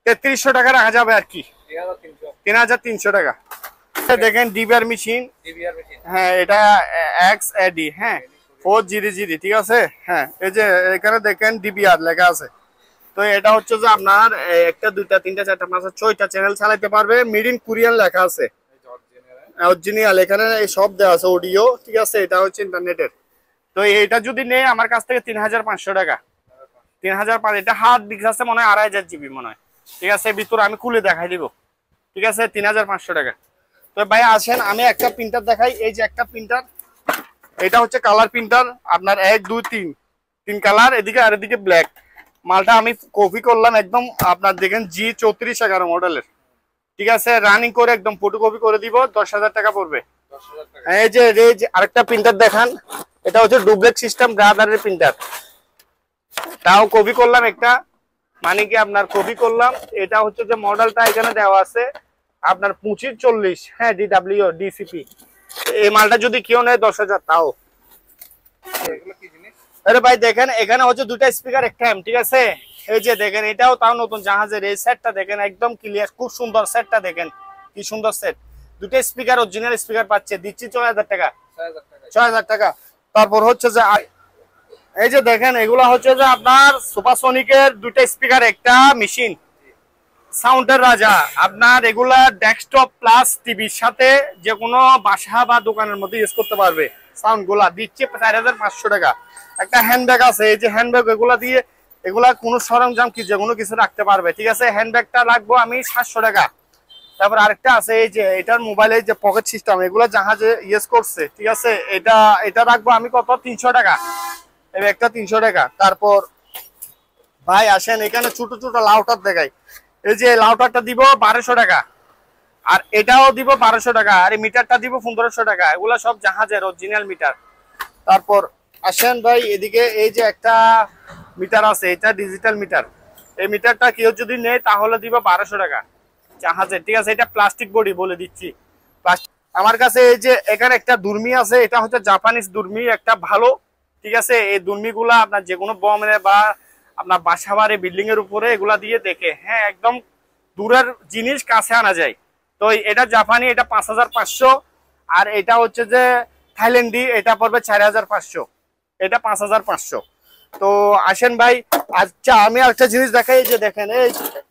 3300 টাকা রাখা যাবে আর কি, 3300 টাকা। দেখেন ডিবিআর মেশিন, হ্যাঁ, এটা XAD, হ্যাঁ, 400, ঠিক আছে। হ্যাঁ, এই যে এখানে দেখেন ডিবিআর লেখা আছে। তো এটা হচ্ছে যে আপনার একটা, দুইটা, তিনটা, চারটা, পাঁচটা, 6টা চ্যানেল চালাইতে পারবে। মেড ইন কোরিয়ান লেখা আছে, অরিজিনাল, এখানে সব দেওয়া আছে, অডিও, ঠিক আছে। এটা হচ্ছে ইন্টারনেটের। তো এটা যদি নেই আমার কাছ থেকে 3500 টাকা, 3500। এটা হার্ড ডিস্ক আছে মনে হয় 2500 জিবি মনে হয়, ঠিক আছে। ভিতরে আমি খুলে দেখাই দিব, ঠিক আছে, 3500 টাকা। তো ভাই আসেন, আমি একটা প্রিন্টার দেখাই। এই যে একটা প্রিন্টার, এটা হচ্ছে কালার প্রিন্টার, আপনার 1 2 3 কালার, এদিকে আর এদিকে ব্ল্যাক। মালটা আমি কপি করলাম একদম, আপনার দেখেন G3411 মডেলের, ঠিক আছে, রানিং করে একদম ফটোকপি করে দিব, 10,000 টাকা পড়বে। এই যে আরেকটা প্রিন্টার দেখান, এটা হচ্ছে ডুপ্লেক্স সিস্টেম ব্রাদারের প্রিন্টার, তাও কপি করলাম একটা, মানে কি আপনার কপি করলাম। এটা হচ্ছে যে মডেলটা এখানে দেওয়া আছে আপনার 2540, হ্যাঁ, DW DCP। এই মালটা যদি কেউ নেয় 10,000, তাও। আরে ভাই দেখেন, এখানে হচ্ছে দুটা স্পিকার, একটা এম, ঠিক আছে। এই যে দেখেন, এটাও তাও নতুন জাহাজের। এই সেটটা দেখেন একদম ক্লিয়ার, খুব সুন্দর সেটটা দেখেন, কি সুন্দর সেট। দুটো স্পিকার, অরিজিনাল স্পিকার পাচ্ছে, দিচ্ছি 6000 টাকা, 6000 টাকা। তারপর হচ্ছে যে এই যে দেখেন, এগুলা হচ্ছে যে আপনার সুপারসনিকের দুটো স্পিকার, একটা মেশিন, সাউন্ডের রাজা। আপনার এগুলা ডেস্কটপ প্লাস টিভির সাথে যে কোনো বাসা বা দোকানের মধ্যে ইউজ করতে পারবে। সাউন্ড গুলা দিচ্ছে 4500 টাকা। একটা হ্যান্ডব্যাগ আছে, এই যে হ্যান্ডব্যাগ, এগুলা দিয়ে এগুলা কোনো সরঞ্জাম কি যেকোনো কিছু রাখতে পারবে, ঠিক আছে। হ্যান্ডব্যাগটা রাখবো আমি 700 টাকা। তারপর আরেকটা আছে এই যে এটার মোবাইলের যে পকেট সিস্টেম, এগুলা জাহাজে ইউজ করছে, ঠিক আছে। এটা রাখবো আমি কত, 300 টাকা। এই একটা 300 টাকা। তারপর ভাই আসেন এখানে ছোট ছোট লাউটার দেখাই। এই যে লাউটারটা দিব 1200 টাকা, আর এটাও দিব 1200 টাকা, আর এই মিটারটা দিব 1500 টাকা। এগুলা সব জাহাজের অরিজিনাল মিটার। তারপর আসেন ভাই এদিকে, এই যে একটা মিটার আছে, এটা ডিজিটাল মিটার। এই মিটারটা কেউ যদি নেয় তাহলে দিব 1200 টাকা জাহাজের, ঠিক আছে। এটা প্লাস্টিক বডি বলে দিচ্ছি। আমার কাছে এই যে এখানে একটা দুর্মি আছে, এটা হচ্ছে জাপানিজ দুর্মি, একটা ভালো, ঠিক আছে। এই দুর্মি গুলা আপনার যে কোনো বমে বা আপনার বাসা বাড়ি বিল্ডিং এর উপরে এগুলা দিয়ে দেখে, হ্যাঁ, একদম দূরের জিনিস কাছে আনা যায়। তো এটা জাপানি, এটা 5500। আর এটা হচ্ছে যে থাইল্যান্ডি, এটা পড়বে 4500, এটা 5500। তো আসেন ভাই, আচ্ছা আমি একটা জিনিস দেখাই, যে দেখেন এই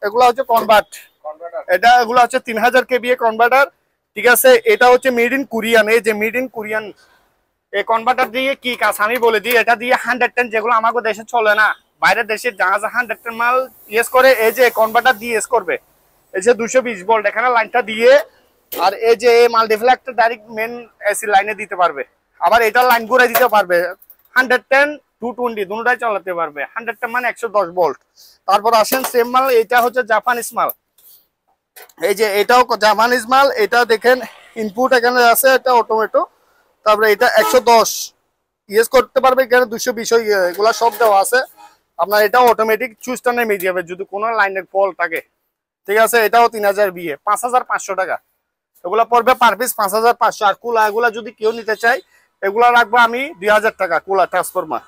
এগুলা হচ্ছে কনভার্ট, এগুলো হচ্ছে 3000 কেবিএ কনভার্টার, ঠিক আছে। এটা হচ্ছে মেড ইন কোরিয়ান, এই যে মেড ইন কোরিয়ান। এই কনভার্টার দিয়ে কি কাজ আমি বলে দিই। এটা দিয়ে 110 যেগুলো আমাদের দেশে চলে না, বাইরের দেশের জাহাজ 110 মাল ইউজ করে, এই যে কনভার্টার দিয়ে ইউজ করবে। এই যে 220 ভোল্ট এখানে লাইনটা দিয়ে, আর এই যে মাল্টিপ্লাক্সটা ডাইরেক্ট মেন এসি লাইনে দিতে পারবে। আবার এটা লাইন ঘুরে দিতে পারবে 110 220 দুটোটাই চালাতে পারবে। 110 মানে 110 ভোল্ট। তারপর আসেন সেম মাল, এটা হচ্ছে জাপানিজ মাল। এই যে এটাও জাপানিজ মাল, এটা দেখেন ইনপুট এখানে আছে, এটা অটোমেটো। তারপরে এটা 110 ইউজ করতে পারবে, এখানে 220 এগুলা সব দেওয়া আছে। আপনার এটা অটোমেটিক সুইচটা নেমে যাবে যদি কোনো লাইনের ফল্ট থাকে, ঠিক আছে। এটাও 3000 বিয়ে, 5500 টাকা। এগুলা পড়বে পার পিস 5500। আর কুলা এগুলা যদি কেউ নিতে চাই, এগুলা রাখবো আমি 2000 টাকা কুলা ট্রান্সফরমার।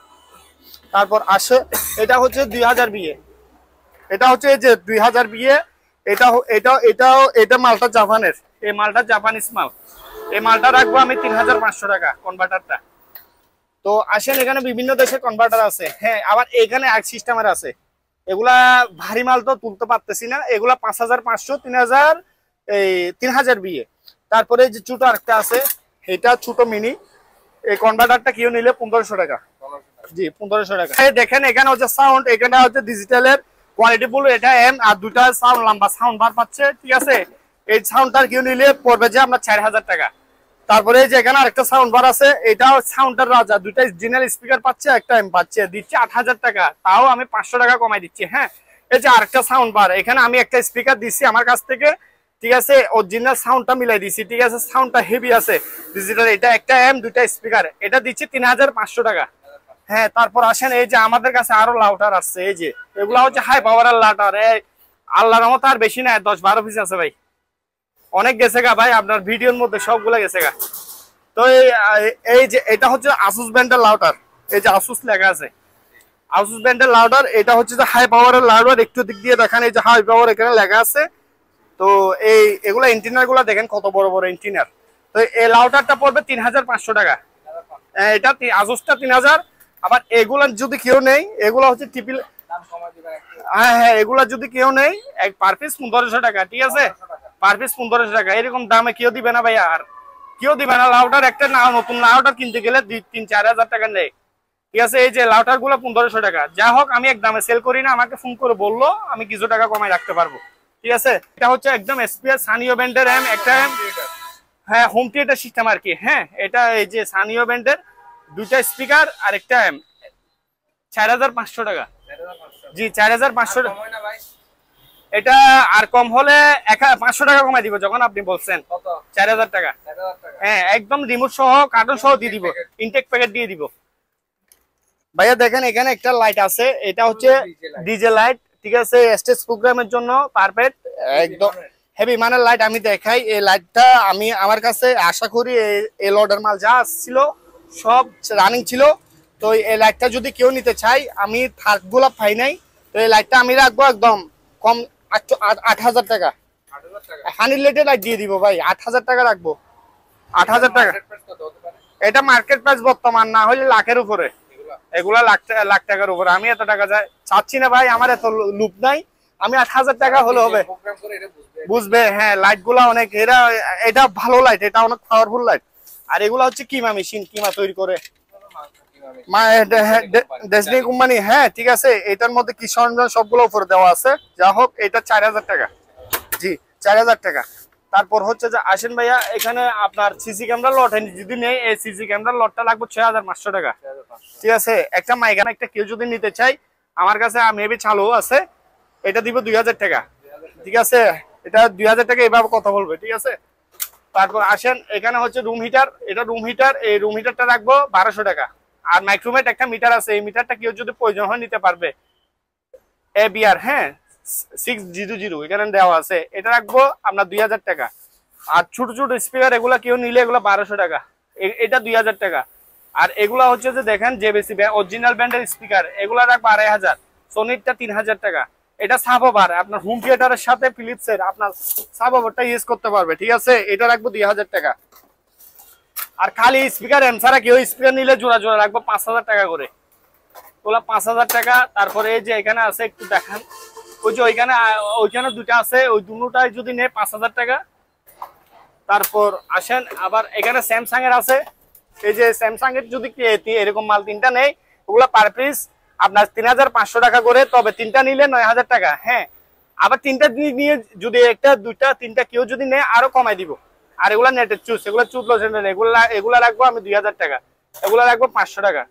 তারপর আসে এটা হচ্ছে 2000 বিয়ে, এটা হচ্ছে এই যে 2000 বিয়ে। এটা মালটা জাপানের, এই মালটা জাপানিজ মাল। এই মালটা রাখবো আমি 3500 টাকা কনভার্টারটা। তো আসেন এখানে বিভিন্ন দেশের কনভার্টার আছে, হ্যাঁ। আবার এখানে এক সিস্টেমের আছে, এগুলা ভারী মাল তো তুলতে পারতেছি না, এগুলা 5500 3000 বিয়ে। তারপরে যে ছোট আরেকটা আছে, এটা ছোট মিনি, এই কনভার্টারটা কেউ নিলে 1500 টাকা। জি 1500 টাকা। দেখেন এখানে হচ্ছে সাউন্ড, এখানে হচ্ছে ডিজিটালের কোয়ালিটি ফুল, এটা এম, আর দুটা সাউন্ড লম্বা সাউন্ড বার পাচ্ছে, ঠিক আছে। এই সাউন্ডটার কেউ নিলে পড়বে যে আপনার 4000 টাকা। তারপরে যে এখানে আরেকটা সাউন্ড বার আছে, এটাও সাউন্ডের রাজা, দুটা অরিজিনাল স্পিকার পাচ্ছে, একটা এম পাচ্ছে, দিচ্ছে 8000 টাকা। তাও আমি 500 টাকা কমাই দিচ্ছি, হ্যাঁ। এই যে আরেকটা সাউন্ড বার, এখানে আমি একটা স্পিকার দিচ্ছি আমার কাছ থেকে, ঠিক আছে। অরিজিনাল সাউন্ডটা মিলাই দিচ্ছি, ঠিক আছে। সাউন্ডটা হেভি আছে ডিজিটাল, এটা একটা এম, দুটা স্পিকার, এটা দিচ্ছি 3500 টাকা, হ্যাঁ। তারপর আসেন এই যে আমাদের কাছে আরো লাউটার আসছে, এই যে এগুলা হচ্ছে হাই পাওয়ারের লাউটার। আল্লাহর রহমতে আর বেশি না, 10-12 পিস আছে ভাই, অনেক গেছে গা ভাই, আপনার ভিডিওর মধ্যে সবগুলা গেছে গা। তো এই যে এটা হচ্ছে আসুস ব্র্যান্ডের লাউটার, এই যে আসুস লেখা আছে, আসুস ব্র্যান্ডের লাউটার। এটা হচ্ছে যে হাই পাওয়ারের লাউটার, একটু দিক দিয়ে দেখেন, এই যে হাই পাওয়ার এখানে লেখা আছে। তো এগুলা এন্টিনার গুলা দেখেন কত বড় বড় এন্টিনার। তো এই লাউটারটা পড়বে 3500 টাকা, এটা আসুসটা 3000। আবার এগুলা যদি কেউ নেই, এগুলা হচ্ছে টিপিল, হ্যাঁ হ্যাঁ, এগুলা যদি কেউ নেই এক পার পিস 1500 টাকা, ঠিক আছে। পার পিস 1500 টাকা, এরকম দামে কেউ দিবে না ভাই, আর কেউ দিবে না। লাউটার একটা নতুন লাউটার কিনতে গেলে 2-3-4000 টাকা নেই, ঠিক আছে। এই যে লাউটার গুলো 1500 টাকা। যা হোক আমি এক দামে সেল করি না, আমাকে ফোন করে বললো, আমি কিছু টাকা কমাই রাখতে পারবো, ঠিক আছে। এটা হচ্ছে একদম এসপিএস সানিও ব্র্যান্ডের এম, একটা এম, হ্যাঁ, হোম থিয়েটার সিস্টেম আর কি, হ্যাঁ। এটা এই যে সানিও ব্র্যান্ডের, দুইটা স্পিকার আর একটা এম, 4500 টাকা। জি 4500 টাকা। এটা আর কম হলে 500 টাকা কমাই দিব যখন আপনি বলছেন। 4000 টাকা, হ্যাঁ, একদম রিমোট সহ কার্টুন সহ দিয়ে দিব, ইনটেক প্যাকেট দিয়ে দিব। ভাইয়া দেখেন এখানে একটা লাইট আছে, এটা হচ্ছে ডিজে লাইট, ঠিক আছে। স্টেজ প্রোগ্রামের জন্য পারফেক্ট, একদম হেভি মানের লাইট। আমি দেখাই এই লাইটটা, আমি আমার কাছে আশা করি এই লর্ডার মাল যা ছিল সব রানিং ছিল। তো এই লাইটটা যদি কেউ নিতে চাই, আমি থার্ড গোলাপ পাই নাই, তো এই লাইটটা আমি রাখবো একদম কম 8000 টাকা। হানি রিলেটেড লাইট দিয়ে দিব ভাই, 8000 টাকা রাখবো, 8000 টাকা। এটা মার্কেট প্রাইস বর্তমান না হলে লাখের উপরে, এগুলা লাখ টাকার উপরে। আমি এত টাকা চাচ্ছি না ভাই, আমার এত লুপ নাই, আমি 8000 টাকা হলে হবে, বুঝবে, হ্যাঁ। লাইট গুলা অনেক, এটা ভালো লাইট, এটা অনেক পাওয়ারফুল লাইট। আর এগুলা হচ্ছে কিমা মেশিন, কিমা তৈরি করে, ডেসনি কোম্পানি, হ্যাঁ ঠিক আছে। এটার মধ্যে কি সরঞ্জাম সবগুলো উপরে দেওয়া আছে। যা হোক এটা 4000 টাকা, জি 4000 টাকা। তারপর হচ্ছে যে আসেন ভাইয়া, এখানে আপনার সিসি ক্যামেরা লট যদি নেই, এই সিসি ক্যামেরা লটটা লাগবে 6500 টাকা, ঠিক আছে। একটা মাইকান একটা কেউ যদি নিতে চাই, আমার কাছে মেবি চালু আছে, এটা দিব 2000 টাকা, ঠিক আছে। এটা 2000 টাকা, এভাবে কথা বলবে, ঠিক আছে। তারপর আসেন এখানে হচ্ছে রুম হিটার, এটা রুম হিটার, এই রুম হিটারটা রাখবো 1200 টাকা। আর মাইক্রোমেট একটা মিটার আছে, এই মিটারটা কেউ যদি প্রয়োজন হয় নিতে পারবে, এবিআর, হ্যাঁ 600 এখানে দেওয়া আছে, এটা রাখবো আপনার 2000 টাকা। আর ছোট ছোট স্পিকার এগুলা কেউ নিলে এগুলো 1200 টাকা, এটা 2000 টাকা। আর এগুলা হচ্ছে যে দেখেন জেবিসি অরিজিনাল ব্র্যান্ডের স্পিকার, এগুলা রাখবো 2500। সোনিরটা 3000 টাকা। এটা সাবওভার, আপনার হোম থিয়েটারের সাথে ফিলিপসের আপনার সাবওভারটা ইউজ করতে পারবে, ঠিক আছে। এটা রাখবো 2000 টাকা। আর খালি স্পিকার এমসারা কেউ স্পিকার নিলে জোড়া জোড়া রাখবো 5000 টাকা করে, ওগুলা 5000 টাকা। তারপরে এই যে এখানে আছে, একটু দেখান, ওই যে ওইখানে দুটা আছে, ওই দুটাই যদি নেয় 5000 টাকা। তারপর আসেন আবার এখানে স্যামসাং এর আছে, এই যে স্যামসাং এর যদি এরকম মাল তিনটা নেই, ওগুলা পার পিস আপনার 3500 টাকা করে, তবে তিনটা নিলে 9000 টাকা, হ্যাঁ। আবার তিনটা নিয়ে যদি একটা দুইটা তিনটা কেউ যদি নেয় আরো কমাই দিব। আর এগুলা নেটের চুজ, এগুলো চুদলো এগুলা রাখবো আমি 2000 টাকা, এগুলা রাখবো 500 টাকা,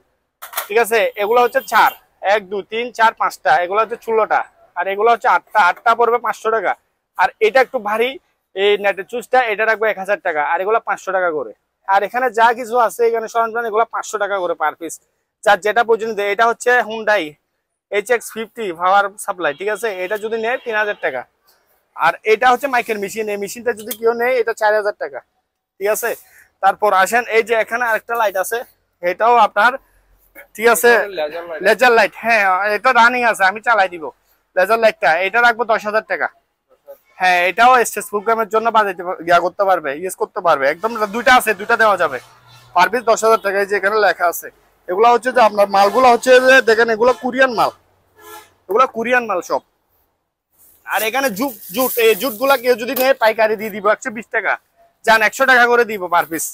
ঠিক আছে। এগুলো হচ্ছে 4 1 2 3 4 5টা, এগুলো হচ্ছে 16টা। আর এগুলো হচ্ছে 8টা পড়বে 500 টাকা। আর এটা একটু ভারী, এই নেটের চুজটা, এটা রাখবো 1000 টাকা, আর এগুলো 500 টাকা করে। আর এখানে যা কিছু আছে এখানে সরঞ্জাম, এগুলো 500 টাকা করে পার পিস, যার যেটা পর্যন্ত। এটা হচ্ছে হুন্ডাই HX50 পাওয়ার সাপ্লাই, ঠিক আছে। এটা যদি নেয় 3000 টাকা। আর এটা হচ্ছে মাইকের মেশিন, এই মেশিনটা যদি কেউ নেয় এটা 4000 টাকা, ঠিক আছে। তারপর আসেন এই যে এখানে আরেকটা লাইট আছে, এটাও আপনার, ঠিক আছে, লেজার লাইট, হ্যাঁ এটা রানিং আছে, আমি চালাই দিব। লেজার লাইটটা এটা রাখবো 10,000 টাকা, হ্যাঁ। এটাও স্টেজ প্রোগ্রামের জন্য বাজাইতে করতে পারবে, ইউজ করতে পারবে, একদম দুইটা আছে, দুইটা দেওয়া যাবে, পার পিস 10,000 টাকা। এই যে এখানে লেখা আছে, এগুলা হচ্ছে যে আপনার মালগুলো হচ্ছে যে দেখেন, এগুলো কোরিয়ান মাল, এগুলো কোরিয়ান মাল সব। আর এখানে জুট, এই জুট গুলা কেউ যদি নেয় পাইকারি দিয়ে দিব 120 টাকা, যান 100 টাকা করে দিব পার পিস,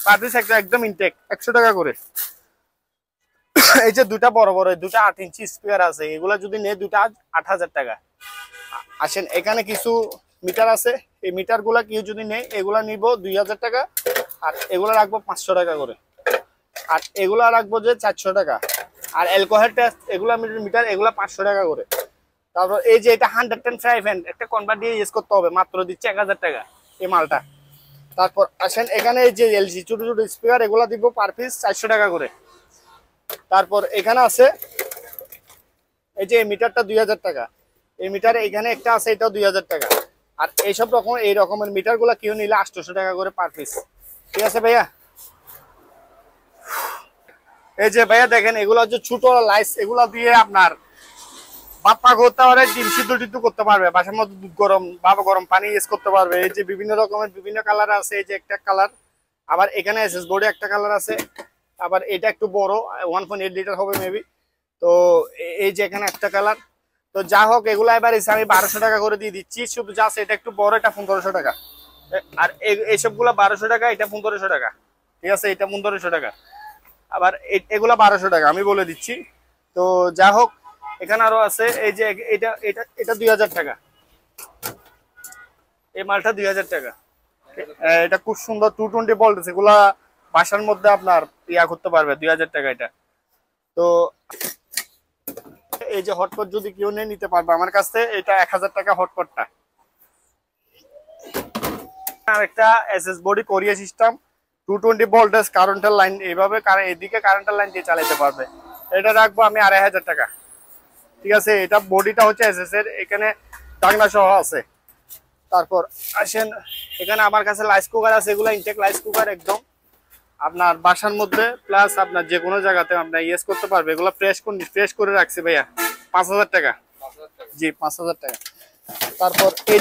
পার পিস একটা একদম ইনটেক 100 টাকা করে। এই যে দুটা বড় বড় দুটা 8 ইঞ্চি স্পিকার আছে, এগুলা যদি নেয় দুটা 8000 টাকা। আসেন এখানে কিছু মিটার আছে, এই মিটার গুলা কেউ যদি নেয় এগুলা নিব 2000 টাকা। আর এগুলা রাখবো 500 টাকা করে। আর এগুলা রাখবো যে 400 টাকা। আর অ্যালকোহল টেস্ট এগুলা মিটার, এগুলা 500 টাকা করে। তারপর এই যে এটা 110 ফ্রাই প্যান, একটা কনভার্ট দিয়ে ইউজ করতে হবে, মাত্র দিচ্ছে 1000 টাকা এই মালটা। তারপর আসেন এখানে এই যে এলজি ছোট ছোট স্পিকার, এগুলা দিব পার পিস 400 টাকা করে। তারপর এখানে আছে এই যে মিটারটা 2000 টাকা, এই মিটার এখানে একটা আছে, এটাও 2000 টাকা। আর এইসব রকম এই রকমের মিটার গুলা কেউ নিলে 800 টাকা করে পার পিস, ঠিক আছে ভাইয়া। এই যে ভাইয়া দেখেন, এগুলো হচ্ছে ছোট লাইস, এগুলা দিয়ে আপনার বাপ্পা করতে পারে, ডিম সিদ্ধ টিদ্ধ করতে পারবে, বাসার মধ্যে দুধ গরম বাবা গরম পানি ইউজ করতে পারবে। এই যে বিভিন্ন রকমের বিভিন্ন কালার আছে, এই যে একটা কালার, আবার এখানে এসএস বোর্ডে একটা কালার আছে, আবার এটা একটু বড় 1.8 লিটার হবে মেবি। তো এই যে এখানে একটা কালার। তো যা হোক এগুলা এবার এসে আমি 1200 টাকা করে দিয়ে দিচ্ছি, শুধু যা এটা একটু বড়, এটা 1500 টাকা। আর এইসবগুলা 1200 টাকা, এটা 1500 টাকা, ঠিক আছে, এটা 1500 টাকা। আবার এগুলা 1200 টাকা আমি বলে দিচ্ছি। তো যা হোক এখানে আরো আছে, এই যে এটা এটা এটা 2000 টাকা, এই মালটা 2000 টাকা। এটা খুব সুন্দর 220 ভোল্ট, এগুলা বাসার মধ্যে আপনার ইয়া করতে পারবে, 2000 টাকা এটা। তো এই যে হটপট যদি কেউ নিতে পারবে আমার কাছে, এটা 1000 টাকা হটপটটা। আর একটা SS body Korea system 220 voltage কারেন্টের লাইন, এইভাবে এদিকে কারেন্টের লাইন দিয়ে চালাতে পারবে, এটা রাখবো আমি 2500 টাকা, ঠিক আছে। এটা বডিটা হচ্ছে এসএস এর, এখানে ডাকনা সহ আছে। তারপর আসেন এখানে আমার কাছে রাইস কুকার আছে, এগুলো ইনটেক রাইস কুকার, একদম আপনার বাসার মধ্যে প্লাস আপনার যে কোনো জায়গাতে আপনার ইউজ করতে পারবে। এগুলো ফ্রেশ করে রাখছি ভাইয়া, 5000 টাকা, জি 5000 টাকা। তারপর এই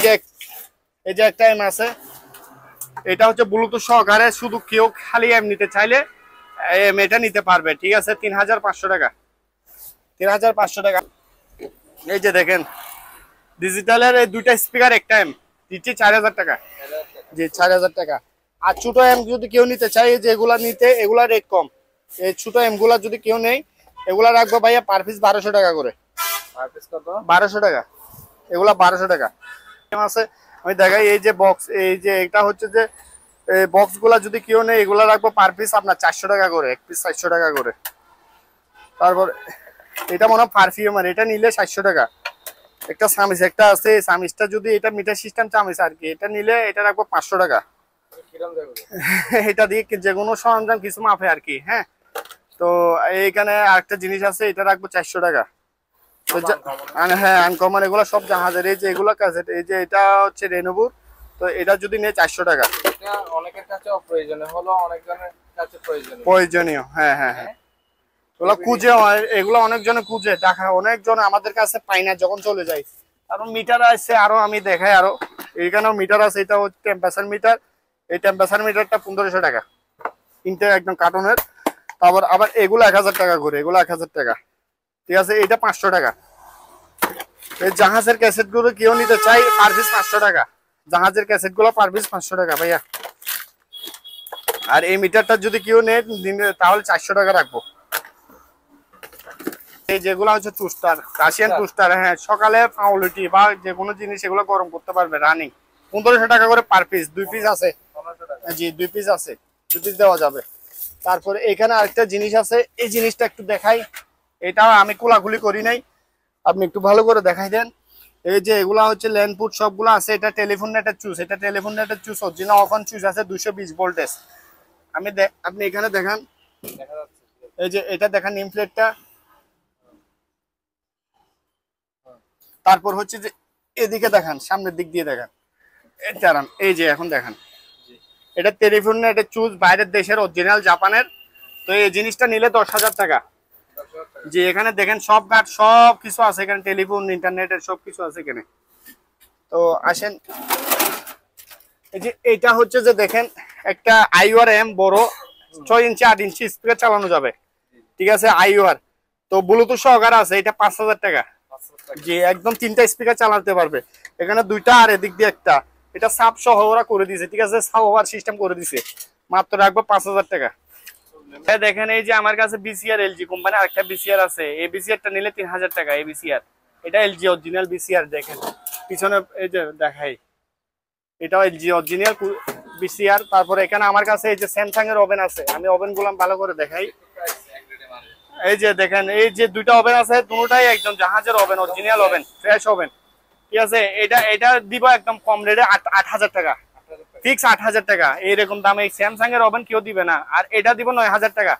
যে একটা এম আছে, এটা হচ্ছে ব্লুটুথ সহকারে, শুধু কেউ খালি এম নিতে চাইলে এটা নিতে পারবে, ঠিক আছে, 3500 টাকা, 3500 টাকা। এই যে দেখেন ডিজিটালের এই দুইটা স্পিকার একটা এম দিচ্ছি 4000 টাকা, জি 4000 টাকা। আর ছোট এম যদি কেউ নিতে চাই, যে এগুলা নিতে, এগুলা রেট কম, এই ছোট এম গুলা যদি কেউ নেই, এগুলা রাখবো ভাইয়া পার পিস 1200 টাকা করে। পার পিস কত? 1200 টাকা, এগুলা 1200 টাকা আছে। আমি দেখাই এই যে বক্স, এই যে এটা হচ্ছে যে বক্স গুলা যদি কেউ নেই, এগুলা রাখবো পার পিস আপনার 400 টাকা করে, এক পিস 400 টাকা করে। তারপর এটা মনে হয় পারফিউমার, এটা নিলে 700 টাকা। একটা সামিস একটা আছে, সামিসটা যদি এটা মিটার সিস্টেম চামিস আর কি, এটা নিলে এটা রাখবো 500 টাকা। এটা দিয়ে যে কোনো সরঞ্জাম কিছু মাপে আর কি। হ্যাঁ, তো এইখানে আরেকটা জিনিস আছে, এটা রাখবো 400 টাকা। হ্যাঁ আনকমন, এগুলো সব জাহাজের। এই যে এগুলো কাছে, এই যে এটা হচ্ছে রেনোভুর, তো এটা যদি নেই 400 টাকা। অনেকের কাছে অপ্রয়োজনীয় হলো, অনেকজনের কাছে প্রয়োজনীয়। হ্যাঁ হ্যাঁ হ্যাঁ, এগুলো খুঁজে, এগুলো অনেকজনে খুঁজে দেখা, অনেকজন আমাদের কাছে পাই না যখন চলে যায়। কারণ মিটার আছে আরো, আমি দেখাই আরো, এইখানেও মিটার আছে। এটা হচ্ছে টেম্পারেচার মিটার, এই টেম্পারেচার মিটারটা 1500 টাকা, তিনটে একদম কার্টুনের। তারপর আবার এগুলো 1000 টাকা করে, এগুলো 1000 টাকা। ঠিক আছে, এটা 500 টাকা। এই জাহাজের ক্যাসেট গুলো কেউ নিতে চাই, পার পিস 500 টাকা। জাহাজের ক্যাসেট গুলো পার পিস 500 টাকা ভাইয়া। আর এই মিটারটা যদি কেউ নেয় তাহলে 400 টাকা রাখবো। এই যেগুলো হচ্ছে টুস্টার, রাশিয়ান টুস্টার। হ্যাঁ, সকালে পাউরুটি বা যে কোনো জিনিস এগুলো গরম করতে পারবে, রানিং। 1500 টাকা করে পার পিস, 2 পিস আছে। জি 2 পিস আছে, 2 পিস দেওয়া যাবে। তারপরে এখানে আরেকটা জিনিস আছে, এই জিনিসটা একটু দেখাই। এটাও আমি কোলাকুলি করি নাই, আপনি একটু ভালো করে দেখাই দেন। এই যে এগুলা হচ্ছে ল্যান্ডপুট সবগুলো আছে। এটা টেলিফোন নেটের চুজ, এটা টেলিফোন নেটের চুজ অরিজিনাল অফান চুজ আছে 220 ভোল্টেজ। আপনি এখানে দেখান, এই যে এটা দেখান নেম প্লেটটা। তারপর হচ্ছে যে এদিকে দেখান, সামনের দিক দিয়ে দেখান, এই যে এখন দেখান, এটা টেলিফোন নেটের চুজ, বাইরের দেশের অরিজিনাল জাপানের। তো এই জিনিসটা নিলে 10,000 টাকা। যে এখানে দেখেন সব গার্ড সব কিছু আছে এখানে, টেলিফোন ইন্টারনেটের সব কিছু আছে এখানে। তো আসেন, এই যে এটা হচ্ছে যে দেখেন একটা আইওআর এম বড় 6 ইঞ্চি 8 ইঞ্চি স্পিকার চালানো যাবে। ঠিক আছে, আইওআর তো ব্লুটুথ সহকারে আছে, এটা 5000 টাকা। জি একদম 3টা স্পিকার চালাতে পারবে, এখানে 2টা আর এদিক দিয়ে একটা। এটা সাব সহ ওরা করে দিয়েছে। ঠিক আছে, সাব ওভার সিস্টেম করে দিয়েছে, মাত্র রাখবো 5000 টাকা। দেখেন এই যে আমার কাছে বিসিআর এলজি কোম্পানি আরেকটা বিসিআর আছে, এই বিসিআরটা নিলে 3000 টাকা। এই বিসিআর, এটা এলজি অরিজিনাল বিসিআর। দেখেন পিছনে এই যে দেখাই, এটাও এলজি অরিজিনাল বিসিআর। তারপরে এখানে আমার কাছে এই যে স্যামসাং এর ওভেন আছে, আমি ওভেন গুলো ভালো করে দেখাই। এই যে দেখেন এই যে 2টা ওভেন আছে, দুটোটাই একদম জাহাজের oven, original oven, fresh oven. ঠিক আছে, এটা দিব একদম কম রেটে 8000 টাকা, ফিক্স 8000 টাকা। এইরকম দামে স্যামসাং এর ওভেন কেউ দিবে না। আর এটা দিব 9000 টাকা।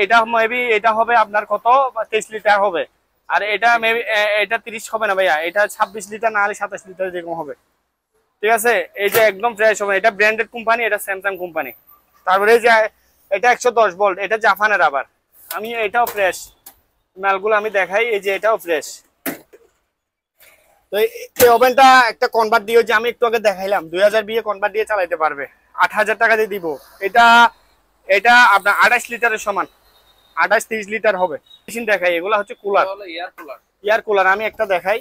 এটা মেবি এটা হবে আপনার কত 23 লিটার হবে। আর এটা মেবি এটা 30 হবে না ভাইয়া, এটা 26 লিটার না হলে 27 লিটার এরকম হবে। ঠিক আছে, এই যে একদম ফ্রেশ হবে, এটা ব্র্যান্ডেড কোম্পানি, এটা স্যামসাং কোম্পানি। তারপরে এই যে এটা 110 ভোল্ট, এটা জাপানের। আবার আমি এটাও ফ্রেশ মালগুলো আমি দেখাই, এই যে এটাও ফ্রেশ। তো এই ওভেনটা একটা কনভার্ট দিয়ে, যে আমি একটু আগে দেখাইলাম 2000 বিয়ে কনভার্ট দিয়ে চালাতে পারবে, 8000 টাকা দিয়ে দিব। এটা আপনার 28 লিটারের সমান, 28-30 লিটার হবে। মেশিন দেখাই, এগুলা হচ্ছে কুলার, এয়ার কুলার। আমি একটা দেখাই,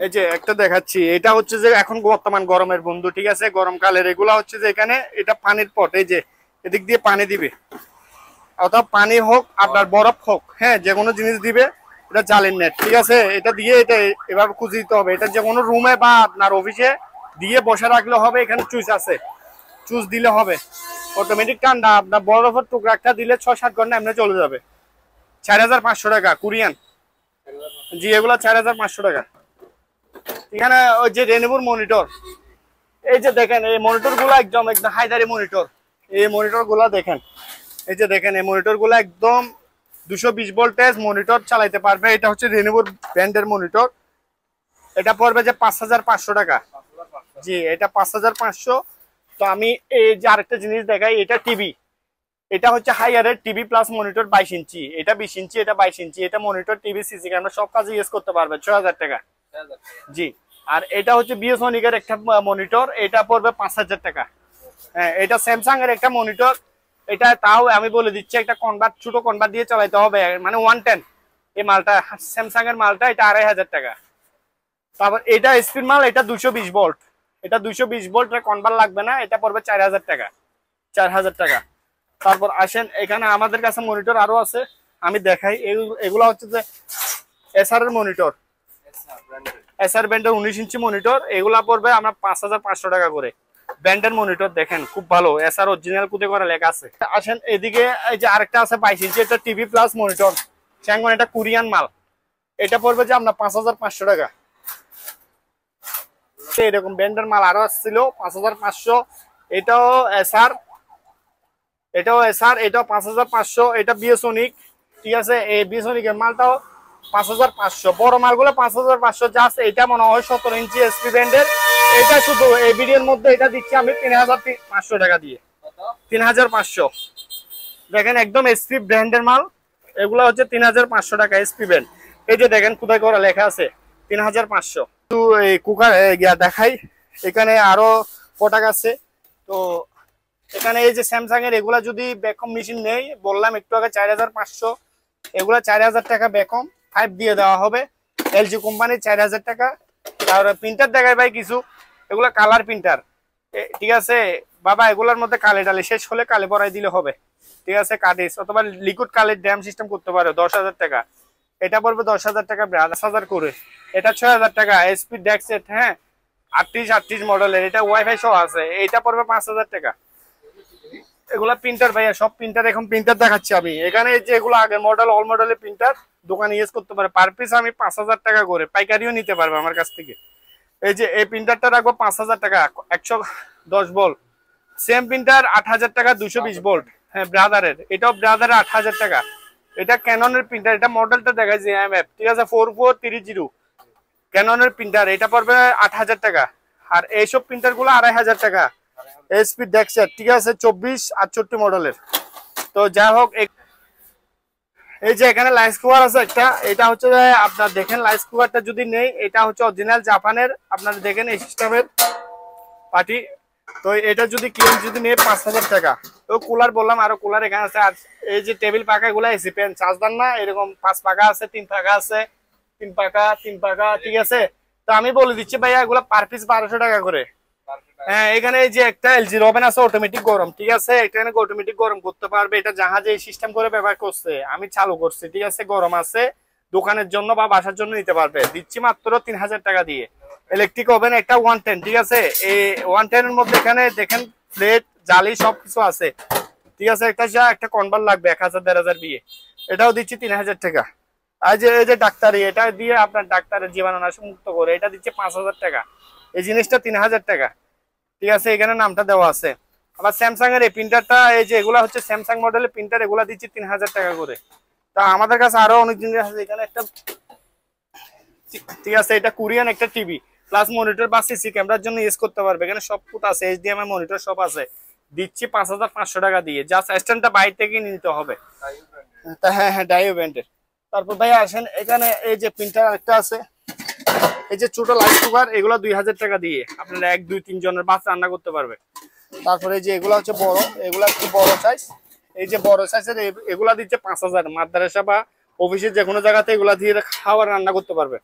এই যে একটা দেখাচ্ছি। এটা হচ্ছে যে এখন বর্তমান গরমের বন্ধু। ঠিক আছে, গরমকালের এগুলা হচ্ছে যে এখানে এটা পানির পট, এই যে এদিক দিয়ে পানি দিবে, অর্থাৎ পানি হোক আপনার বরফ হোক, হ্যাঁ যে কোনো জিনিস দিবে। এটা জালির নেট। ঠিক আছে, এটা দিয়ে এটা এভাবে খুঁজে দিতে হবে। এটা যে কোনো রুমে বা আপনার অফিসে দিয়ে বসে রাখলে হবে। এখানে চুইস আছে, চুজ দিলে হবে অটোমেটিক ঠান্ডা। আপনার বরফের টুকরা একটা দিলে 6-7 ঘন্টা এমনি চলে যাবে। 4500 টাকা কোরিয়ান। জি এগুলো 4500 টাকা। এখানে ওই যে রেনেবুর মনিটর, এই যে দেখেন এই মনিটর গুলো একদম হাইদারি মনিটর। এই মনিটর গুলা দেখেন, এই যে দেখেন এই মনিটর গুলো একদম 220 ভোল্টেজ মনিটর চালাইতে পারবে। এটা হচ্ছে রেনেবুর ব্র্যান্ডের মনিটর। এটা পড়বে যে 5500 টাকা। জি এটা 5500। তো আমি এই যে আরেকটা জিনিস দেখাই, এটা টিভি, এটা হচ্ছে হাইয়ারের টিভি প্লাস মনিটর 22 ইঞ্চি, এটা 20 ইঞ্চি, এটা 22 ইঞ্চি। এটা মনিটর টিভি সিসি ক্যামেরা সব কাজে ইউজ করতে পারবে, 6000 টাকা। জি আর এটা হচ্ছে বিএসওনিকের একটা মনিটর, এটা পড়বে 5000 টাকা। হ্যাঁ এটা স্যামসাং এর একটা মনিটর। এটা তাও আমি বলে দিচ্ছি, একটা কনভার্ট ছোট কনভার্ট দিয়ে চালাইতে হবে, মানে 110। এই মালটা স্যামসাং এর মালটা, এটা 2500 টাকা। তারপর এটা স্পিড মাল, এটা 220 ভোল্ট, এটা 220 ভোল্ট কনভার্ট লাগবে না, এটা পড়বে 4000 টাকা, 4000 টাকা। তারপর আসেন এখানে আমাদের কাছে মনিটর আরো আছে, আমি দেখাই। এগুলা হচ্ছে যে এসআর এর মনিটর, এসআর ব্র্যান্ডের 19 ইঞ্চি মনিটর। এগুলা পড়বে আমরা 5500 টাকা করে। ব্র্যান্ডের মনিটর দেখেন খুব ভালো, এসআর অরিজিনাল কুদে করা লেখা আছে। আসেন এদিকে, এই যে আরেকটা আছে 22 ইঞ্চি, এটা টিভি প্লাস মনিটর চ্যাংগন, এটা কোরিয়ান মাল। এটা পড়বে যে আপনার 5500 টাকা। এরকম ব্র্যান্ডের মাল আরো আসছিল 5500। এটাও এসআর, এটাও এসআর, এটাও 5500। এটা বিএসোনিক, ঠিক আছে। এই বিএসোনিকের মালটাও 5500। বড় মালগুলো 5500 যা আছে। এটা মনে হয় 17 ইঞ্চি এসপি ব্র্যান্ডের। এটা শুধু এই ভিডিওর মধ্যে এটা দিচ্ছি আমি 3500 টাকা দিয়ে। 3500 দেখেন, একদম এসপি ব্র্যান্ডের মাল। এগুলো হচ্ছে 3500 টাকা এসপি ব্র্যান্ড। এই যে দেখেন কোথায় করা লেখা আছে 3500। তো এই কুকার দেখাই, এখানে আরো প্রোডাক্ট আছে। তো এখানে এই যে স্যামসাং এর এগুলা যদি বেকম মেশিন নেই, বললাম একটু আগে 4500, এগুলা 4000 টাকা বেকম 5 দিয়ে দেওয়া হবে। এলজি কোম্পানির 4000 টাকা। তারপরে প্রিন্টার দেখাই ভাই কিছু, এগুলা কালার প্রিন্টার, ঠিক আছে বাবা। এগুলোর মধ্যে কালি ডালি শেষ হলে কালি পরাই দিলে হবে, ঠিক আছে। কাটিস অথবা লিকুইড কালির ড্যাম সিস্টেম করতে পারো 10000 টাকা। এটা পড়বে 10000 টাকা, 10,000 করে। এটা 6000 টাকা এসপি ডেক্স সেট, হ্যাঁ 38 মডেলের, এটা ওয়াইফাই সহ আছে। এটা পড়বে 5000 টাকা। এগুলা প্রিন্টার ভাইয়া, সব প্রিন্টার। এখন প্রিন্টার দেখাচ্ছি আমি এখানে। যে এগুলো আগের মডেল, অল মডেলের প্রিন্টার দোকানে ইউজ করতে পারে। পার পিস আমি 5000 টাকা করে, পাইকারিও নিতে পারবে আমার কাছ থেকে। এই যে এই প্রিন্টারটা রাখবো 5000 টাকা, 110 ভোল্ট। সেম প্রিন্টার 8000 টাকা, 220 ভোল্ট, হ্যাঁ ব্রাদারের। এটাও ব্রাদারের 8000 টাকা। এটা ক্যাননের প্রিন্টার, এটা মডেলটা দেখাই যে এমএফ, ঠিক আছে 4430 ক্যাননের প্রিন্টার। এটা পড়বে 8000 টাকা। আর এইসব প্রিন্টার গুলো 2500 টাকা এসপি ডেক্সেট, ঠিক আছে 2468 মডেলের। তো যাই হোক, এই যে এখানে লাইস কুকার আছে একটা। এটা হচ্ছে আপনার দেখেন, লাইস কুকারটা যদি নেই, এটা হচ্ছে অরিজিনাল জাপানের। আপনারা দেখেন এই সিস্টেমের পার্টি। তো এটা যদি কিনেন, যদি নেই 5000 টাকা। তো কুলার বললাম, আরো কুলার এখানে আছে। আর এই যে টেবিল পাখা গুলা এসি পেন চার্জদার না, এরকম 5 পাখা আছে, 3 পাখা আছে, 3 পাখা 3 পাখা, ঠিক আছে। তো আমি বলে দিচ্ছি ভাইয়া, এগুলা পার পিস 1200 টাকা করে। হ্যাঁ এখানে এই যে একটা এলজি ওভেন আছে অটোমেটিক গরম, ঠিক আছে। এখানে অটোমেটিক গরম করতে পারবে। এটা জাহাজে সিস্টেম করে ব্যবহার করছে, আমি চালু করছি, ঠিক আছে। গরম আছে, দোকানের জন্য বা বাসার জন্য নিতে পারবে। দিচ্ছি মাত্র 3000 টাকা দিয়ে। ইলেকট্রিক ওভেন একটা 110, ঠিক আছে। এই 110 এর মধ্যে এখানে দেখেন প্লেট জালি সবকিছু আছে, ঠিক আছে। একটা কনভার্ট লাগবে 1000 1500 দিয়ে। এটাও দিচ্ছি 3000 টাকা। আর যে এই যে ডাক্তারি, এটা দিয়ে আপনার ডাক্তারের জীবাণুনাশ মুক্ত করে, এটা দিচ্ছে 5000 টাকা। এই জিনিসটা 3000 টাকা, ঠিক আছে। এখানে নামটা দেওয়া আছে। আবার স্যামসাং এর এই প্রিন্টারটা, এই যে এগুলা হচ্ছে স্যামসাং মডেলের প্রিন্টার, এগুলা দিচ্ছি 3000 টাকা করে। তা আমাদের কাছে আরো অনেক জিনিস আছে। এখানে একটা, ঠিক আছে, এটা কোরিয়ান একটা টিভি প্লাস মনিটর বা সিসি ক্যামেরার জন্য ইউজ করতে পারবে। এখানে সব ফুট আছে, এইচডিএমআই মনিটর সব আছে। দিচ্ছি 5500 টাকা দিয়ে। জাস্ট স্ট্যান্ডটা বাইরে থেকে নিতে হবে। হ্যাঁ হ্যাঁ, ডাইও ব্র্যান্ডের। তারপর ভাই আসেন, এখানে এই যে প্রিন্টার একটা আছে, এই যে ছোট লাইট কুকার, এগুলো 2000 টাকা দিয়ে আপনারা 1 2 3 জনের ভাত রান্না করতে পারবে। তারপরে এই যে এগুলো হচ্ছে বড়, এগুলা একটু বড় সাইজ। এই যে বড় সাইজের এগুলা দিচ্ছে 5000। মাদ্রাসা বা অফিসের যে কোনো জায়গাতে এগুলা দিয়ে খাবার রান্না করতে পারবে।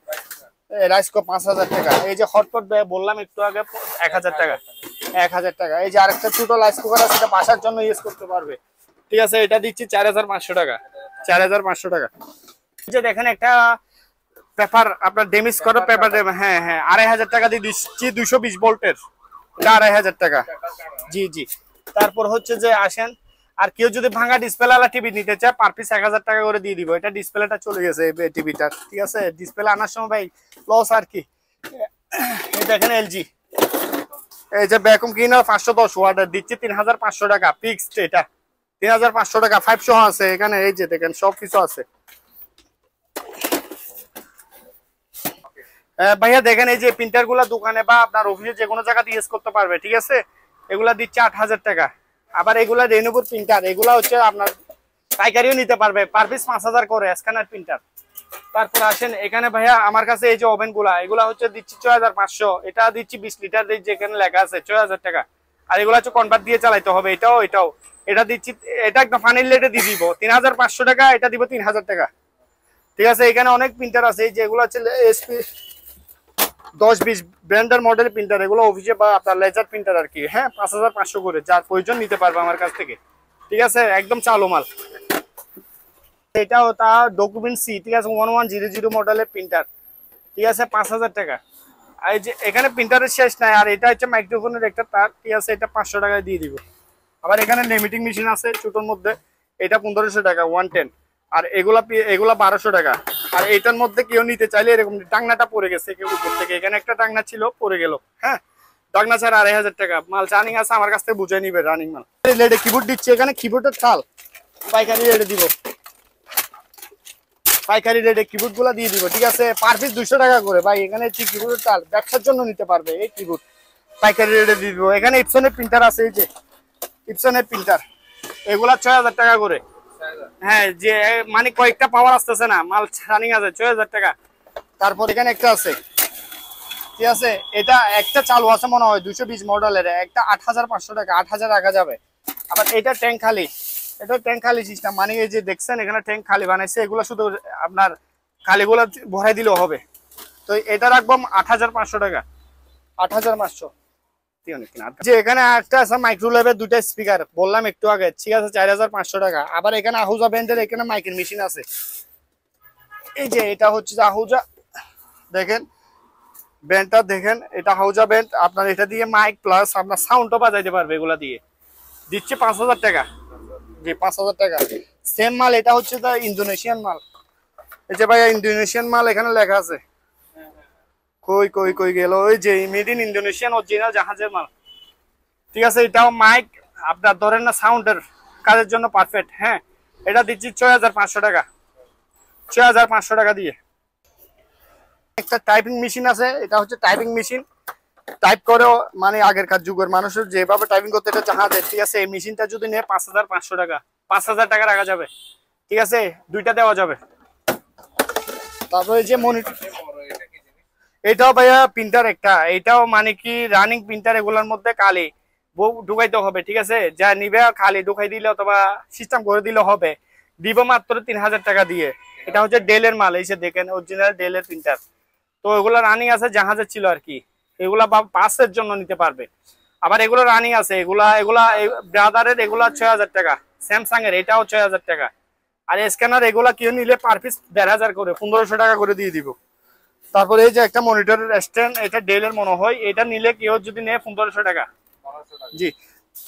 রাইস কাপ 5000 টাকা। এই যে হটপট বললাম একটু আগে 1000 টাকা, 1000 টাকা। এই যে আরেকটা ছোট রাইস কুকার আছে, এটা বাসার জন্য ইউজ করতে পারবে, ঠিক আছে। এটা দিচ্ছি 4500 টাকা, 4500 টাকা। এই যে দেখেন একটা পেপার, আপনার ড্যামেজ করা পেপার, হ্যাঁ হ্যাঁ 2500 টাকা দিয়ে দিচ্ছি, 220 ভোল্টের। এটা 2500 টাকা, জি জি। তারপর হচ্ছে যে আসেন, আর কেউ যদি ভাঙা ডিসপ্লে ওয়ালা টিভি নিতে চায়, পার পিস 1000 টাকা করে দিয়ে দিব। এটা ডিসপ্লেটা চলে গেছে টিভিটার, ঠিক আছে। ডিসপ্লে আনার সময় ভাই লস আর কি। এই দেখেন এলজি, এই যে ভ্যাকুয়াম ক্লিনার 510 ওয়াটের, দিচ্ছি 3500 টাকা ফিক্সড। এটা 3500 টাকা, 500 আছে এখানে। এই যে দেখেন সবকিছু আছে ভাইয়া। দেখেন এই যে প্রিন্টার গুলা দোকানে বা আপনার অফিসে যে কোনো জায়গাতে ইউজ করতে পারবে, ঠিক আছে। এগুলা দিচ্ছে 8000 টাকা। আবার এগুলা রেনোভোর প্রিন্টার, এগুলা হচ্ছে আপনার পাইকারিও নিতে পারবে, পার পিস 5000 করে স্ক্যানার প্রিন্টার। তারপর আসেন এখানে ভাইয়া, আমার কাছে এই যে ওভেন গুলা, এগুলা হচ্ছে দিচ্ছি 6500। এটা দিচ্ছি 20 লিটার, যেখানে লেখা আছে 6000 টাকা। আর এগুলা হচ্ছে কনভার্ট দিয়ে চালাইতে হবে। এটাও এটা দিচ্ছি, এটা একটা ফানির লেটে দিয়ে দিব 3500 টাকা। এটা দিব 3000 টাকা, ঠিক আছে। এখানে অনেক প্রিন্টার আছে, এই যে এগুলো হচ্ছে এসপি 10-20 ব্র্যান্ডের মডেল প্রিন্টার। এগুলো অফিসে বা আপনার লেজার প্রিন্টার আর কি, হ্যাঁ 5500 করে। যার প্রয়োজন নিতে পারবে আমার কাছ থেকে। ঠিক আছে, একদম চালু মাল। এটাও তা ডকুমেন্ট সি, ঠিক আছে, 1100 মডেলের প্রিন্টার, ঠিক আছে, 5000 টাকা। আর এই যে এখানে প্রিন্টারের শেষ নাই, আর এটা হচ্ছে মাইক্রোফোনের একটা তার, ঠিক আছে, এটা 500 টাকায় দিয়ে দিব। আবার এখানে লিমিটিং মেশিন আছে ছোটোর মধ্যে, এটা 1500 টাকা 110। আর এগুলা এগুলা 1200 টাকা। আর এটার মধ্যে কেউ নিতে চাইলে এরকম টাংনাটা পড়ে গেছে কেউ উপর থেকে, এখানে একটা টাংনা ছিল পড়ে গেল, হ্যাঁ, টাংনা ছাড়া 2500 টাকা। মাল রানিং আছে, আমার কাছ থেকে বুঝে নিবে রানিং মাল। লেডে কিবোর্ড দিচ্ছে, এখানে কিবোর্ডের চাল পাইকারি রেটে দিব, পাইকারি রেটে কিবোর্ড গুলা দিয়ে দিব, ঠিক আছে, পার পিস 200 টাকা করে ভাই। এখানে কিবোর্ডের চাল ব্যবসার জন্য নিতে পারবে, এই কিবোর্ড পাইকারি রেটে দিয়ে দিব। এখানে ইপসনের প্রিন্টার আছে, এই যে ইপসনের প্রিন্টার, এগুলা 6000 টাকা করে। হ্যাঁ, যে মানে কয়েকটা পাওয়ার আসতেছে না, মাল রানিং আছে 6000 টাকা। তারপর এখানে একটা আছে, ঠিক আছে, এটা একটা চালু আছে মনে হয় 220 মডেলের, একটা 8500 টাকা, 8000 রাখা যাবে। আবার এটা ট্যাঙ্ক খালি, এটা ট্যাঙ্ক খালি সিস্টেম, মানে এই যে দেখছেন এখানে ট্যাঙ্ক খালি বানাইছে, এগুলো শুধু আপনার খালিগুলো ভরাই দিলেও হবে। তো এটা রাখবো 8500 টাকা, 8500। যে এখানে একটা আছে মাইক্রোওয়েভের দুটো স্পিকার, বললাম একটু আগে, ঠিক আছে, 4500 টাকা। আবার এখানে আহুজা ব্র্যান্ডের এখানে মাইকের মেশিন আছে, এই যে এটা হচ্ছে আহুজা, দেখেন ব্যান্ডটা দেখেন, এটা আহুজা ব্যান্ড। আপনার এটা দিয়ে মাইক প্লাস আপনার সাউন্ডও বাজাইতে পারবে, এগুলা দিয়ে দিচ্ছে 5000 টাকা। জি, 5000 টাকা। সেম মাল, এটা হচ্ছে ইন্দোনেশিয়ান মাল, এই যে ভাইয়া ইন্দোনেশিয়ান মাল এখানে লেখা আছে। কই কই কই গেল, ওই যে মেড ইন ইন্দোনেশিয়ান অরিজিনাল জাহাজের মাল, ঠিক আছে। এটাও মাইক আপনার ধরেন না সাউন্ডের কাজের জন্য পারফেক্ট। হ্যাঁ, এটা দিচ্ছি 6500 টাকা, 6500 টাকা দিয়ে। একটা টাইপিং মেশিন আছে, এটা হচ্ছে টাইপিং মেশিন, টাইপ করেও মানে আগেরকার যুগের মানুষের যেভাবে টাইপিং করতে, এটা জাহাজের, ঠিক আছে। এই মেশিনটা যদি নেয় 5500 টাকা, 5000 টাকা রাখা যাবে, ঠিক আছে, দুইটা দেওয়া যাবে। তারপরে যে মনিটর, এটাও ভাইয়া প্রিন্টার একটা, এটাও মানে কি রানিং প্রিন্টার, এগুলোর মধ্যে কালি ঢুকাইতে হবে, ঠিক আছে, যা নিবে খালি ঢুকাই দিলে অথবা সিস্টেম করে দিলে হবে, দিব মাত্র 3000 টাকা দিয়ে। এটা হচ্ছে ডেলের মাল, এই যে দেখেন অরিজিনাল ডেলের প্রিন্টার। তো এগুলো রানিং আছে, জাহাজের ছিল আর কি, এগুলা পাসের জন্য নিতে পারবে। আবার এগুলো রানিং আছে, এগুলা এগুলা ব্রাদারের, এগুলা 6000 টাকা। স্যামসাং এর এটাও 6000 টাকা। আর স্ক্যানার এগুলা কেউ নিলে পার পিস 1500 করে, 1500 টাকা করে দিয়ে দিব। তারপরে এই যে একটা মনিটরের স্ট্যান্ড, এটা ডেলের মনে হয়, এটা নিলে কেউ যদি নেয় 1500 টাকা। জি,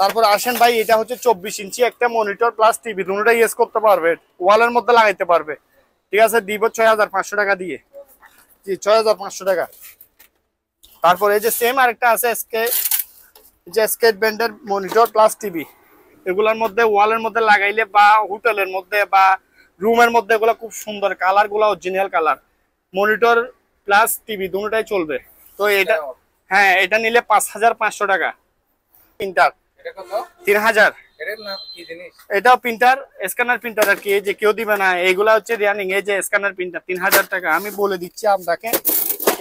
তারপর আসেন ভাই, এটা হচ্ছে 24 ইঞ্চি একটা মনিটর প্লাস টিভি, দুটোটাই ইউজ করতে পারবে, ওয়ালের মধ্যে লাগাইতে পারবে, ঠিক আছে, দিব 6500 টাকা দিয়ে। জি, 6500 টাকা। তারপর এই যে সেম আরেকটা আছে স্কেট ব্যান্ডের মনিটর প্লাস টিভি, এগুলোর মধ্যে ওয়ালের মধ্যে লাগাইলে বা হোটেলের মধ্যে বা রুমের মধ্যে এগুলো খুব সুন্দর, কালার গুলো original colour, monitor plus TV দুটোটাই চলবে। তো এটা, হ্যাঁ, এটা নিলে 5500 টাকা। প্রিন্টার 3000, এটাও প্রিন্টার, স্ক্যানার প্রিন্টার আর কি, এই যে কেউ দিবে না, এইগুলা হচ্ছে রানিং, এই যে স্ক্যানার প্রিন্টার 3000 টাকা। আমি বলে দিচ্ছি আপনাকে,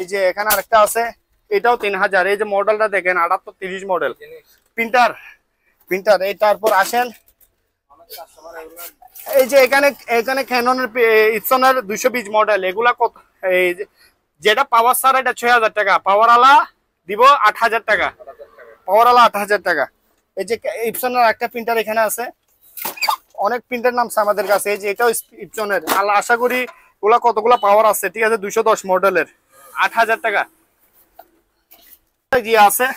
এই যে এখানে আরেকটা আছে, এটাও 3000। এই যে মডেলটা দেখেন 7830 মডেল প্রিন্টার, প্রিন্টার। এই তারপর আসেন, এই যে এখানে এখানে ক্যাননের ইপসনের 220 মডেল, এগুলা কত, এই যেটা পাওয়ার সার এটা 6000 টাকা, পাওয়ার আলা দিব 8000 টাকা, পাওয়ার আলা 8000 টাকা। এই যে ইপসনের একটা প্রিন্টার এখানে আছে, অনেক প্রিন্টার নামছে আমাদের কাছে, এই যে এটাও ইপসনের, আশা করি ওগুলা কতগুলা পাওয়ার আছে, ঠিক আছে, 210 মডেলের, 8000 টাকা। যে আছে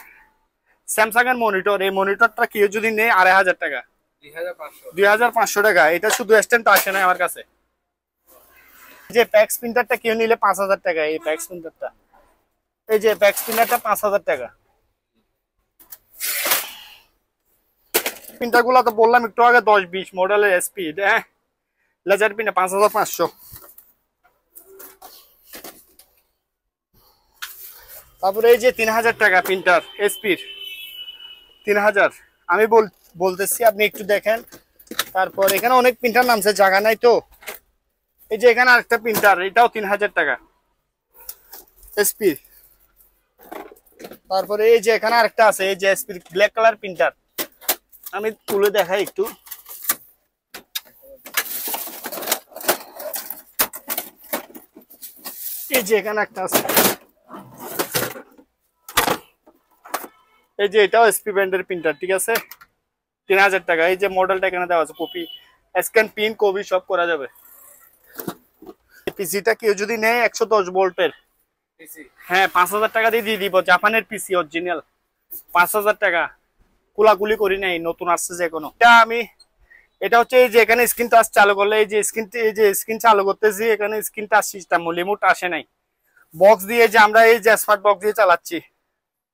স্যামসাং এর মনিটর, এই মনিটরটা কেউ যদি নেয় 2500 টাকা, 2500 টাকা। এটা শুধু স্ট্যান্ডটা আসে না আমার কাছে। যে প্যাক্স প্রিন্টারটা কেউ নিলে 5000 টাকা, এই প্যাক্স প্রিন্টারটা, এই যে প্যাক্স প্রিন্টারটা 5000 টাকা। প্রিন্টার গুলা তো বললাম একটু আগে 10-20 মডেলের স্পিড, হ্যাঁ, লেজার প্রিন্টার 5500। তারপরে এই যে 3000 টাকা প্রিন্টার এসপির, 3000 আমি বলতেছি, আপনি একটু দেখেন। তারপর এখানে অনেক প্রিন্টার নামছে, জায়গা নাই তো। এই যে এখানে আরেকটা প্রিন্টার, এটাও 3000 টাকা এসপি। তারপরে এই যে এখানে আরেকটা আছে, এই যে এসপি ব্ল্যাক কালার প্রিন্টার, আমি তুলে দেখাই একটু। এই যে এখানে একটা আছে, এই যে এটাও এসপি ব্র্যান্ডের প্রিন্টার, ঠিক আছে, 3000 টাকা। এই যে মডেলটা এখানে দেওয়া আছে, কপি স্ক্যান পিন কপি সব করা যাবে। পিসিটা কেউ যদি নেয় 110 ভোল্টের, হ্যাঁ 5000 টাকা দিয়ে দিব। জাপানের পিসি অরিজিনাল 5000 টাকা, কুলাকুলি করি নাই, নতুন আসছে যে কোনো। এটা হচ্ছে এই যে এখানে স্ক্রিন টাচ চালু করলে এই যে স্ক্রিন চালু করতেছি, এখানে স্ক্রিন টাচ সিস্টেম, রিমোট আসে নাই, বক্স দিয়ে যে আমরা এই যে স্মার্ট বক্স দিয়ে চালাচ্ছি,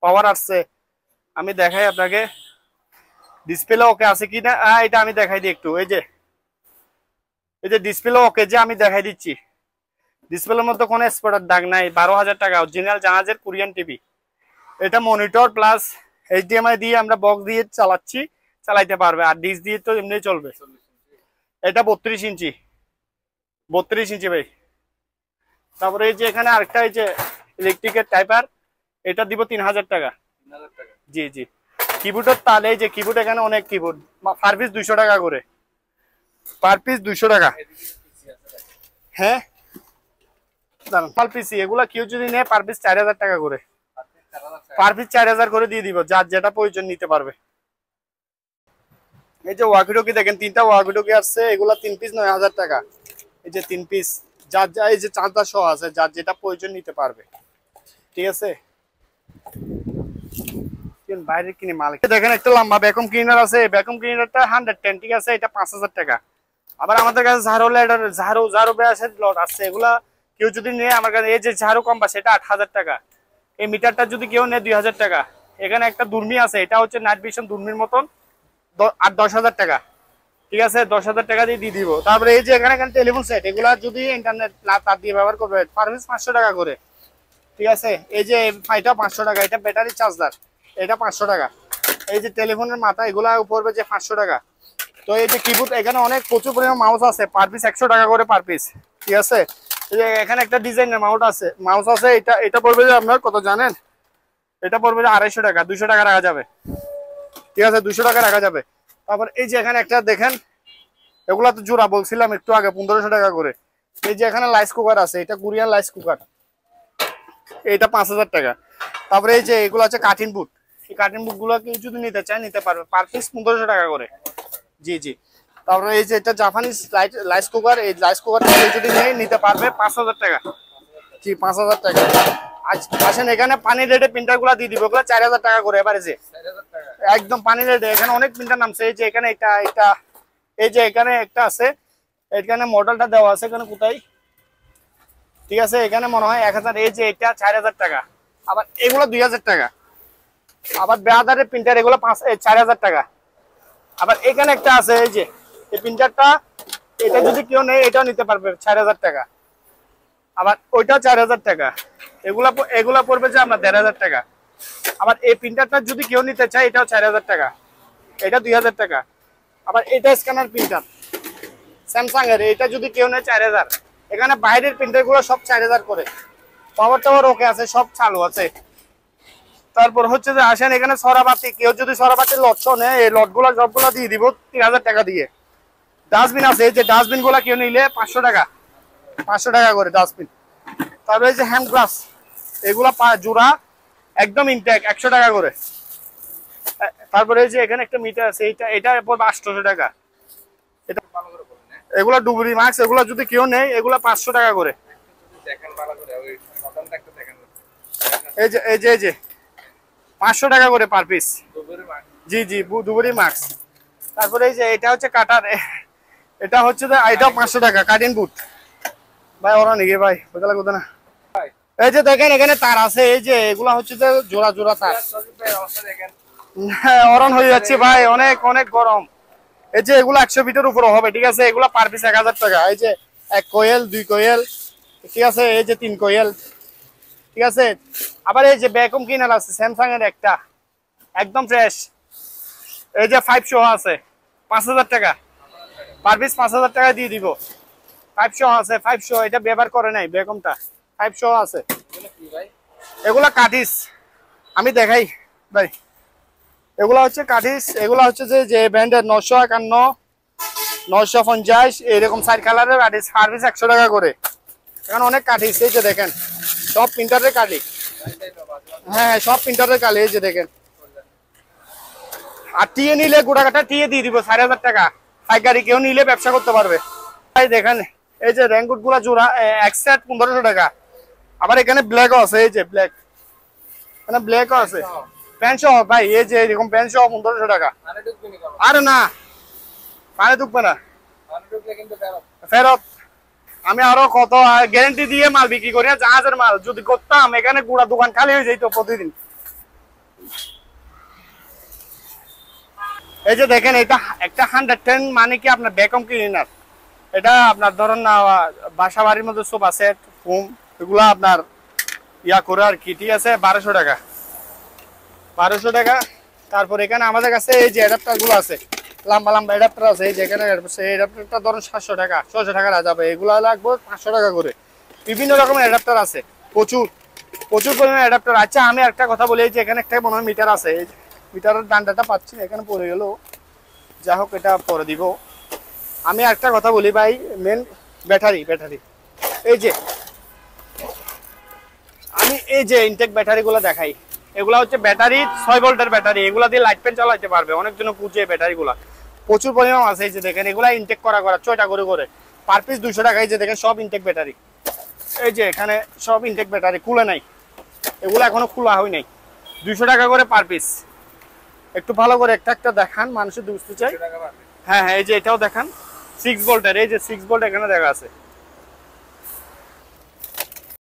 পাওয়ার আসছে। আমি দেখাই আপনাকে ডিসপ্লে ওকে আছে কিনা, এটা আমি দেখাই দিই একটু। এই যে ডিসপ্লে ওকে, যে আমি দেখাই দিচ্ছি, ডিসপ্লের মধ্যে কোনো স্পটের দাগ নাই। 12,000 টাকা অরিজিনাল জাহাজের কোরিয়ান টিভি। এটা মনিটর প্লাস এইচডিএমআই দিয়ে আমরা বক্স দিয়ে চালাইতে পারবে, আর ডিস দিয়ে তো এমনি চলবে। এটা 32 ইঞ্চি, 32 ইঞ্চি ভাই। তারপরে এই যে এখানে আরেকটা এই যে ইলেকট্রিকের টাইপার, এটা দিব 3000 টাকা। জি জি। কিবোর্ডের তাল, এই যে কিবোর্ড, এখানে অনেক কিবোর্ড, পার পিস 200 টাকা করে, পার পিস 200 টাকা। হ্যাঁ পার পিস এগুলা কেউ যদি নেয় পার পিস 4000 টাকা করে, পার পিস 4000 করে দিয়ে দিব, যার যেটা প্রয়োজন নিতে পারবে। এই যে ওয়াকিটকি দেখেন, 3টা ওয়াকিটকি আসছে, এগুলা 3 পিস 9000 টাকা। এই যে 3 পিস, যার যা এই যে চার্জার সহ আছে, যার যেটা প্রয়োজন নিতে পারবে, ঠিক আছে। বাইরে কিনে মালিক দেখেন, একটা লম্বা ভ্যাকুয়াম ক্লিনার আছে, ভ্যাকুয়াম ক্লিনারটা 110, ঠিক আছে, এটা 5000 টাকা। আবার আমাদের কাছে ঝাড়ু ব্রাশের লট আছে, এগুলা কেউ যদি নেয় আমার কাছে, এই যে ঝাড়ু কম্পাস, এটা 8000 টাকা। এই মিটারটা যদি কেউ নেয় 2000 টাকা। এখানে একটা দুর্মি আছে, এটা হচ্ছে নাইট ভিশন দুর্মির মতন, 10,000 টাকা, ঠিক আছে, 10,000 টাকা দিয়ে দিব। তারপরে এই যে এখানে টেলিফোন সেট, এগুলা যদি ইন্টারনেট তার দিয়ে ব্যবহার করবে, পার পিস 500 টাকা করে, ঠিক আছে। এই যে এটা 500 টাকা, এটা ব্যাটারি চার্জার, এটা 500 টাকা। এই যে টেলিফোনের মাথা, এগুলা পড়বে যে 500 টাকা। তো এই যে কিবোর্ড, এখানে অনেক প্রচুর পরিমাণ মাউস আছে, পার পিস 100 টাকা করে পার পিস, ঠিক আছে। এই যে এখানে একটা ডিজাইনের মাউস আছে, এটা পড়বে যে আপনার কত জানেন, এটা পড়বে যে 250 টাকা, 200 টাকা রাখা যাবে, ঠিক আছে, 200 টাকা রাখা যাবে। তারপর এই যে এখানে একটা দেখেন, এগুলা তো জোড়া বলছিলাম একটু আগে, 1500 টাকা করে। এই যে এখানে রাইস কুকার আছে, এটা কোরিয়ান রাইস কুকার, এটা 5000 টাকা। তারপরে এই যে এগুলো আছে কাটিং বুট, এই কাটিং বুট গুলো কেউ যদি নিতে চায় নিতে পারবে, পার পিস 1500 টাকা করে। জি জি। তারপরে এই যে এটা জাপানিজ রাইস কুকার, এই রাইস কুকারটা যদি নিতে পারবে 5000 টাকা। জি 5000 টাকা। আসেন এখানে পানি রেটে প্রিন্টার গুলা দিয়ে দিব, ওগুলো 4000 টাকা করে এবারে, যে একদম পানি রেটে। এখানে অনেক প্রিন্টার নামছে, এই যে এখানে এটা এই যে এখানে একটা আছে, এখানে মডেলটা দেওয়া আছে, এখানে কোথায়, ঠিক আছে, এখানে মনে হয় 1000। এই যে এটা 4000 টাকা। আবার এগুলো 2000 টাকা। আবার বেহাদারের প্রিন্টার, এগুলো 4000 টাকা। আবার এখানে একটা আছে, এই যে এই প্রিন্টারটা, এটা যদি কেউ নেয় এটাও নিতে পারবে 4000 টাকা। আবার ওইটাও 4000 টাকা। এগুলা পড়বে যে আমরা 1500 টাকা। আবার এই প্রিন্টারটা যদি কেউ নিতে চায় এটাও 4000 টাকা, এটা 2000 টাকা। আবার এটা স্ক্যানার প্রিন্টার স্যামসাং এর, এটা যদি কেউ নেয় 4000। এখানে বাইরের প্রিন্টার গুলো সব 4000 করে, পাওয়ার টাওয়ার ওকে আছে, সব চালু আছে। তারপর হচ্ছে যে আসেন এখানে সরাবাতি, কেউ যদি সরাবাতির লট নেয়, এই লট গুলা সবগুলা দিয়ে দিব 3000 টাকা দিয়ে। ডাস্টবিন আছে, এই যে ডাস্টবিন গুলা কেউ নিলে 500 টাকা, 500 টাকা করে ডাস্টবিন। তারপরে এই যে হ্যান্ড গ্লাস, এগুলা জোড়া একদম ইনটেক 100 টাকা করে। তারপরে এই যে এখানে একটা মিটার আছে, এটা পড়বে 800 টাকা। এটা এগুলা ডুবুরি মাস্ক, এগুলা যদি কেউ নেয় এগুলা 500 টাকা করে। এই যে 500 টাকা করে পার পিস। জি জি, ডুবুরি মাস্ক। তারপরে এই যে এটা হচ্ছে কাটার, এটা হচ্ছে এটাও 500 টাকা, কাটিং বুট। ভাই ওরা নাকি ভাই, কোথায় লাগবে না। এই যে দেখেন এখানে তার আছে, এই যে এগুলা হচ্ছে যে জোড়া জোড়া তার। হ্যাঁ অরণ হয়ে যাচ্ছে ভাই, অনেক অনেক গরম। এই যে এগুলো 100 ফিটের উপরে হবে, ঠিক আছে, এগুলো পার পিস 1000 টাকা। এই যে 1 কোয়েল 2 কোয়েল, ঠিক আছে, এই যে 3 কোয়েল, ঠিক আছে। আবার এই যে ভ্যাকুয়াম ক্লিনার আছে স্যামসাং এর একটা, একদম ফ্রেশ, এই যে 5 শো আছে 5000 টাকা, পার পিস 5000 টাকা দিয়ে দিব। 5 শো আছে, 5 শো, এটা ব্যবহার করে নাই ভ্যাকুয়ামটা, 5 শো আছে। এগুলা কাঠিস, আমি দেখাই ভাই, এগুলা হচ্ছে কাঠিস, এগুলা হচ্ছে যে ব্র্যান্ডের 951 950 এরকম 4 কালারের কাঠিস, সার্ভিস 100 টাকা করে। এখানে অনেক কাঠিস, এই যে দেখেন সব প্রিন্টারের কাঠি। হ্যাঁ সব প্রিন্টারের কালি, এই যে দেখেন। আর টিএ নিলে গোটাকাটা টিএ দিয়ে দিব 4,500 টাকা। পাইকারি কেউ নিলে ব্যবসা করতে পারবে। ভাই দেখেন এই যে রেইনকোট গুলা জোড়া এক সেট 1500 টাকা। আবার এখানে ব্ল্যাকও আছে, এই যে ব্ল্যাক, মানে ব্ল্যাকও আছে প্যান্ট সহ। ভাই এই যে এরকম প্যান্ট সহ 1500 টাকা। আরে না পানি ঢুকবে না, ফেরত। আমি আরো কত গ্যারান্টি দিয়ে মাল বিক্রি করি না, জাহাজের মাল। যদি করতাম এখানে গুড়া দোকান খালি হয়ে যেত প্রতিদিন। এই যে দেখেন এটা একটা 110 মানে কি আপনার ভ্যাকুয়াম ক্লিনার। এটা আপনার ধরেন না বাসা বাড়ির মধ্যে সোফা সেট ফোম এগুলা আপনার ইয়া করে আর কি, ঠিক আছে 1200 টাকা, 1200 টাকা। তারপর এখানে আমাদের কাছে এই যে অ্যাডাপ্টার গুলো আছে, লম্বা লম্বা অ্যাডাপ্টার আছে। এই যে এখানে অ্যাডাপ্টারটা ধরুন 700 টাকা 600 টাকা যাবে, এগুলো লাগবে 500 টাকা করে। বিভিন্ন রকমের অ্যাডাপ্টার আছে, প্রচুর প্রচুর পরিমাণে অ্যাডাপ্টার। আচ্ছা আমি একটা কথা বলি, এই যে এখানে একটা মনে হয় মিটার আছে, এই মিটারের ডান্ডাটা পাচ্ছি না, এখানে পড়ে গেল, যা হোক এটা পরে দিব। আমি একটা কথা বলি ভাই, মেন ব্যাটারি এই যে আমি এই যে ইনটেক ব্যাটারিগুলো দেখাই, এগুলা হচ্ছে ব্যাটারি 6 ভোল্টের ব্যাটারি। এগুলা দিয়ে লাইট পেন চালাতে পারবে অনেকজন খুঁজে ব্যাটারিগুলা, প্রচুর পরিমাণ আছে। এই যে দেখেন এগুলা ইনটেক করা 6টা করে পার পিস 200 টাকা। এই যে দেখেন সব ইনটেক ব্যাটারি, এই যে এখানে সব ইনটেক ব্যাটারি, খুলে নাই, এগুলো এখনো খোলা হয় নাই। 200 টাকা করে পার পিস। একটু ভালো করে একটা দেখান, মানুষের বুঝতে চাই। হ্যাঁ হ্যাঁ এই যে এটাও দেখান 6 ভোল্টের, এই যে 6 ভোল্ট এখানে দেখা আছে।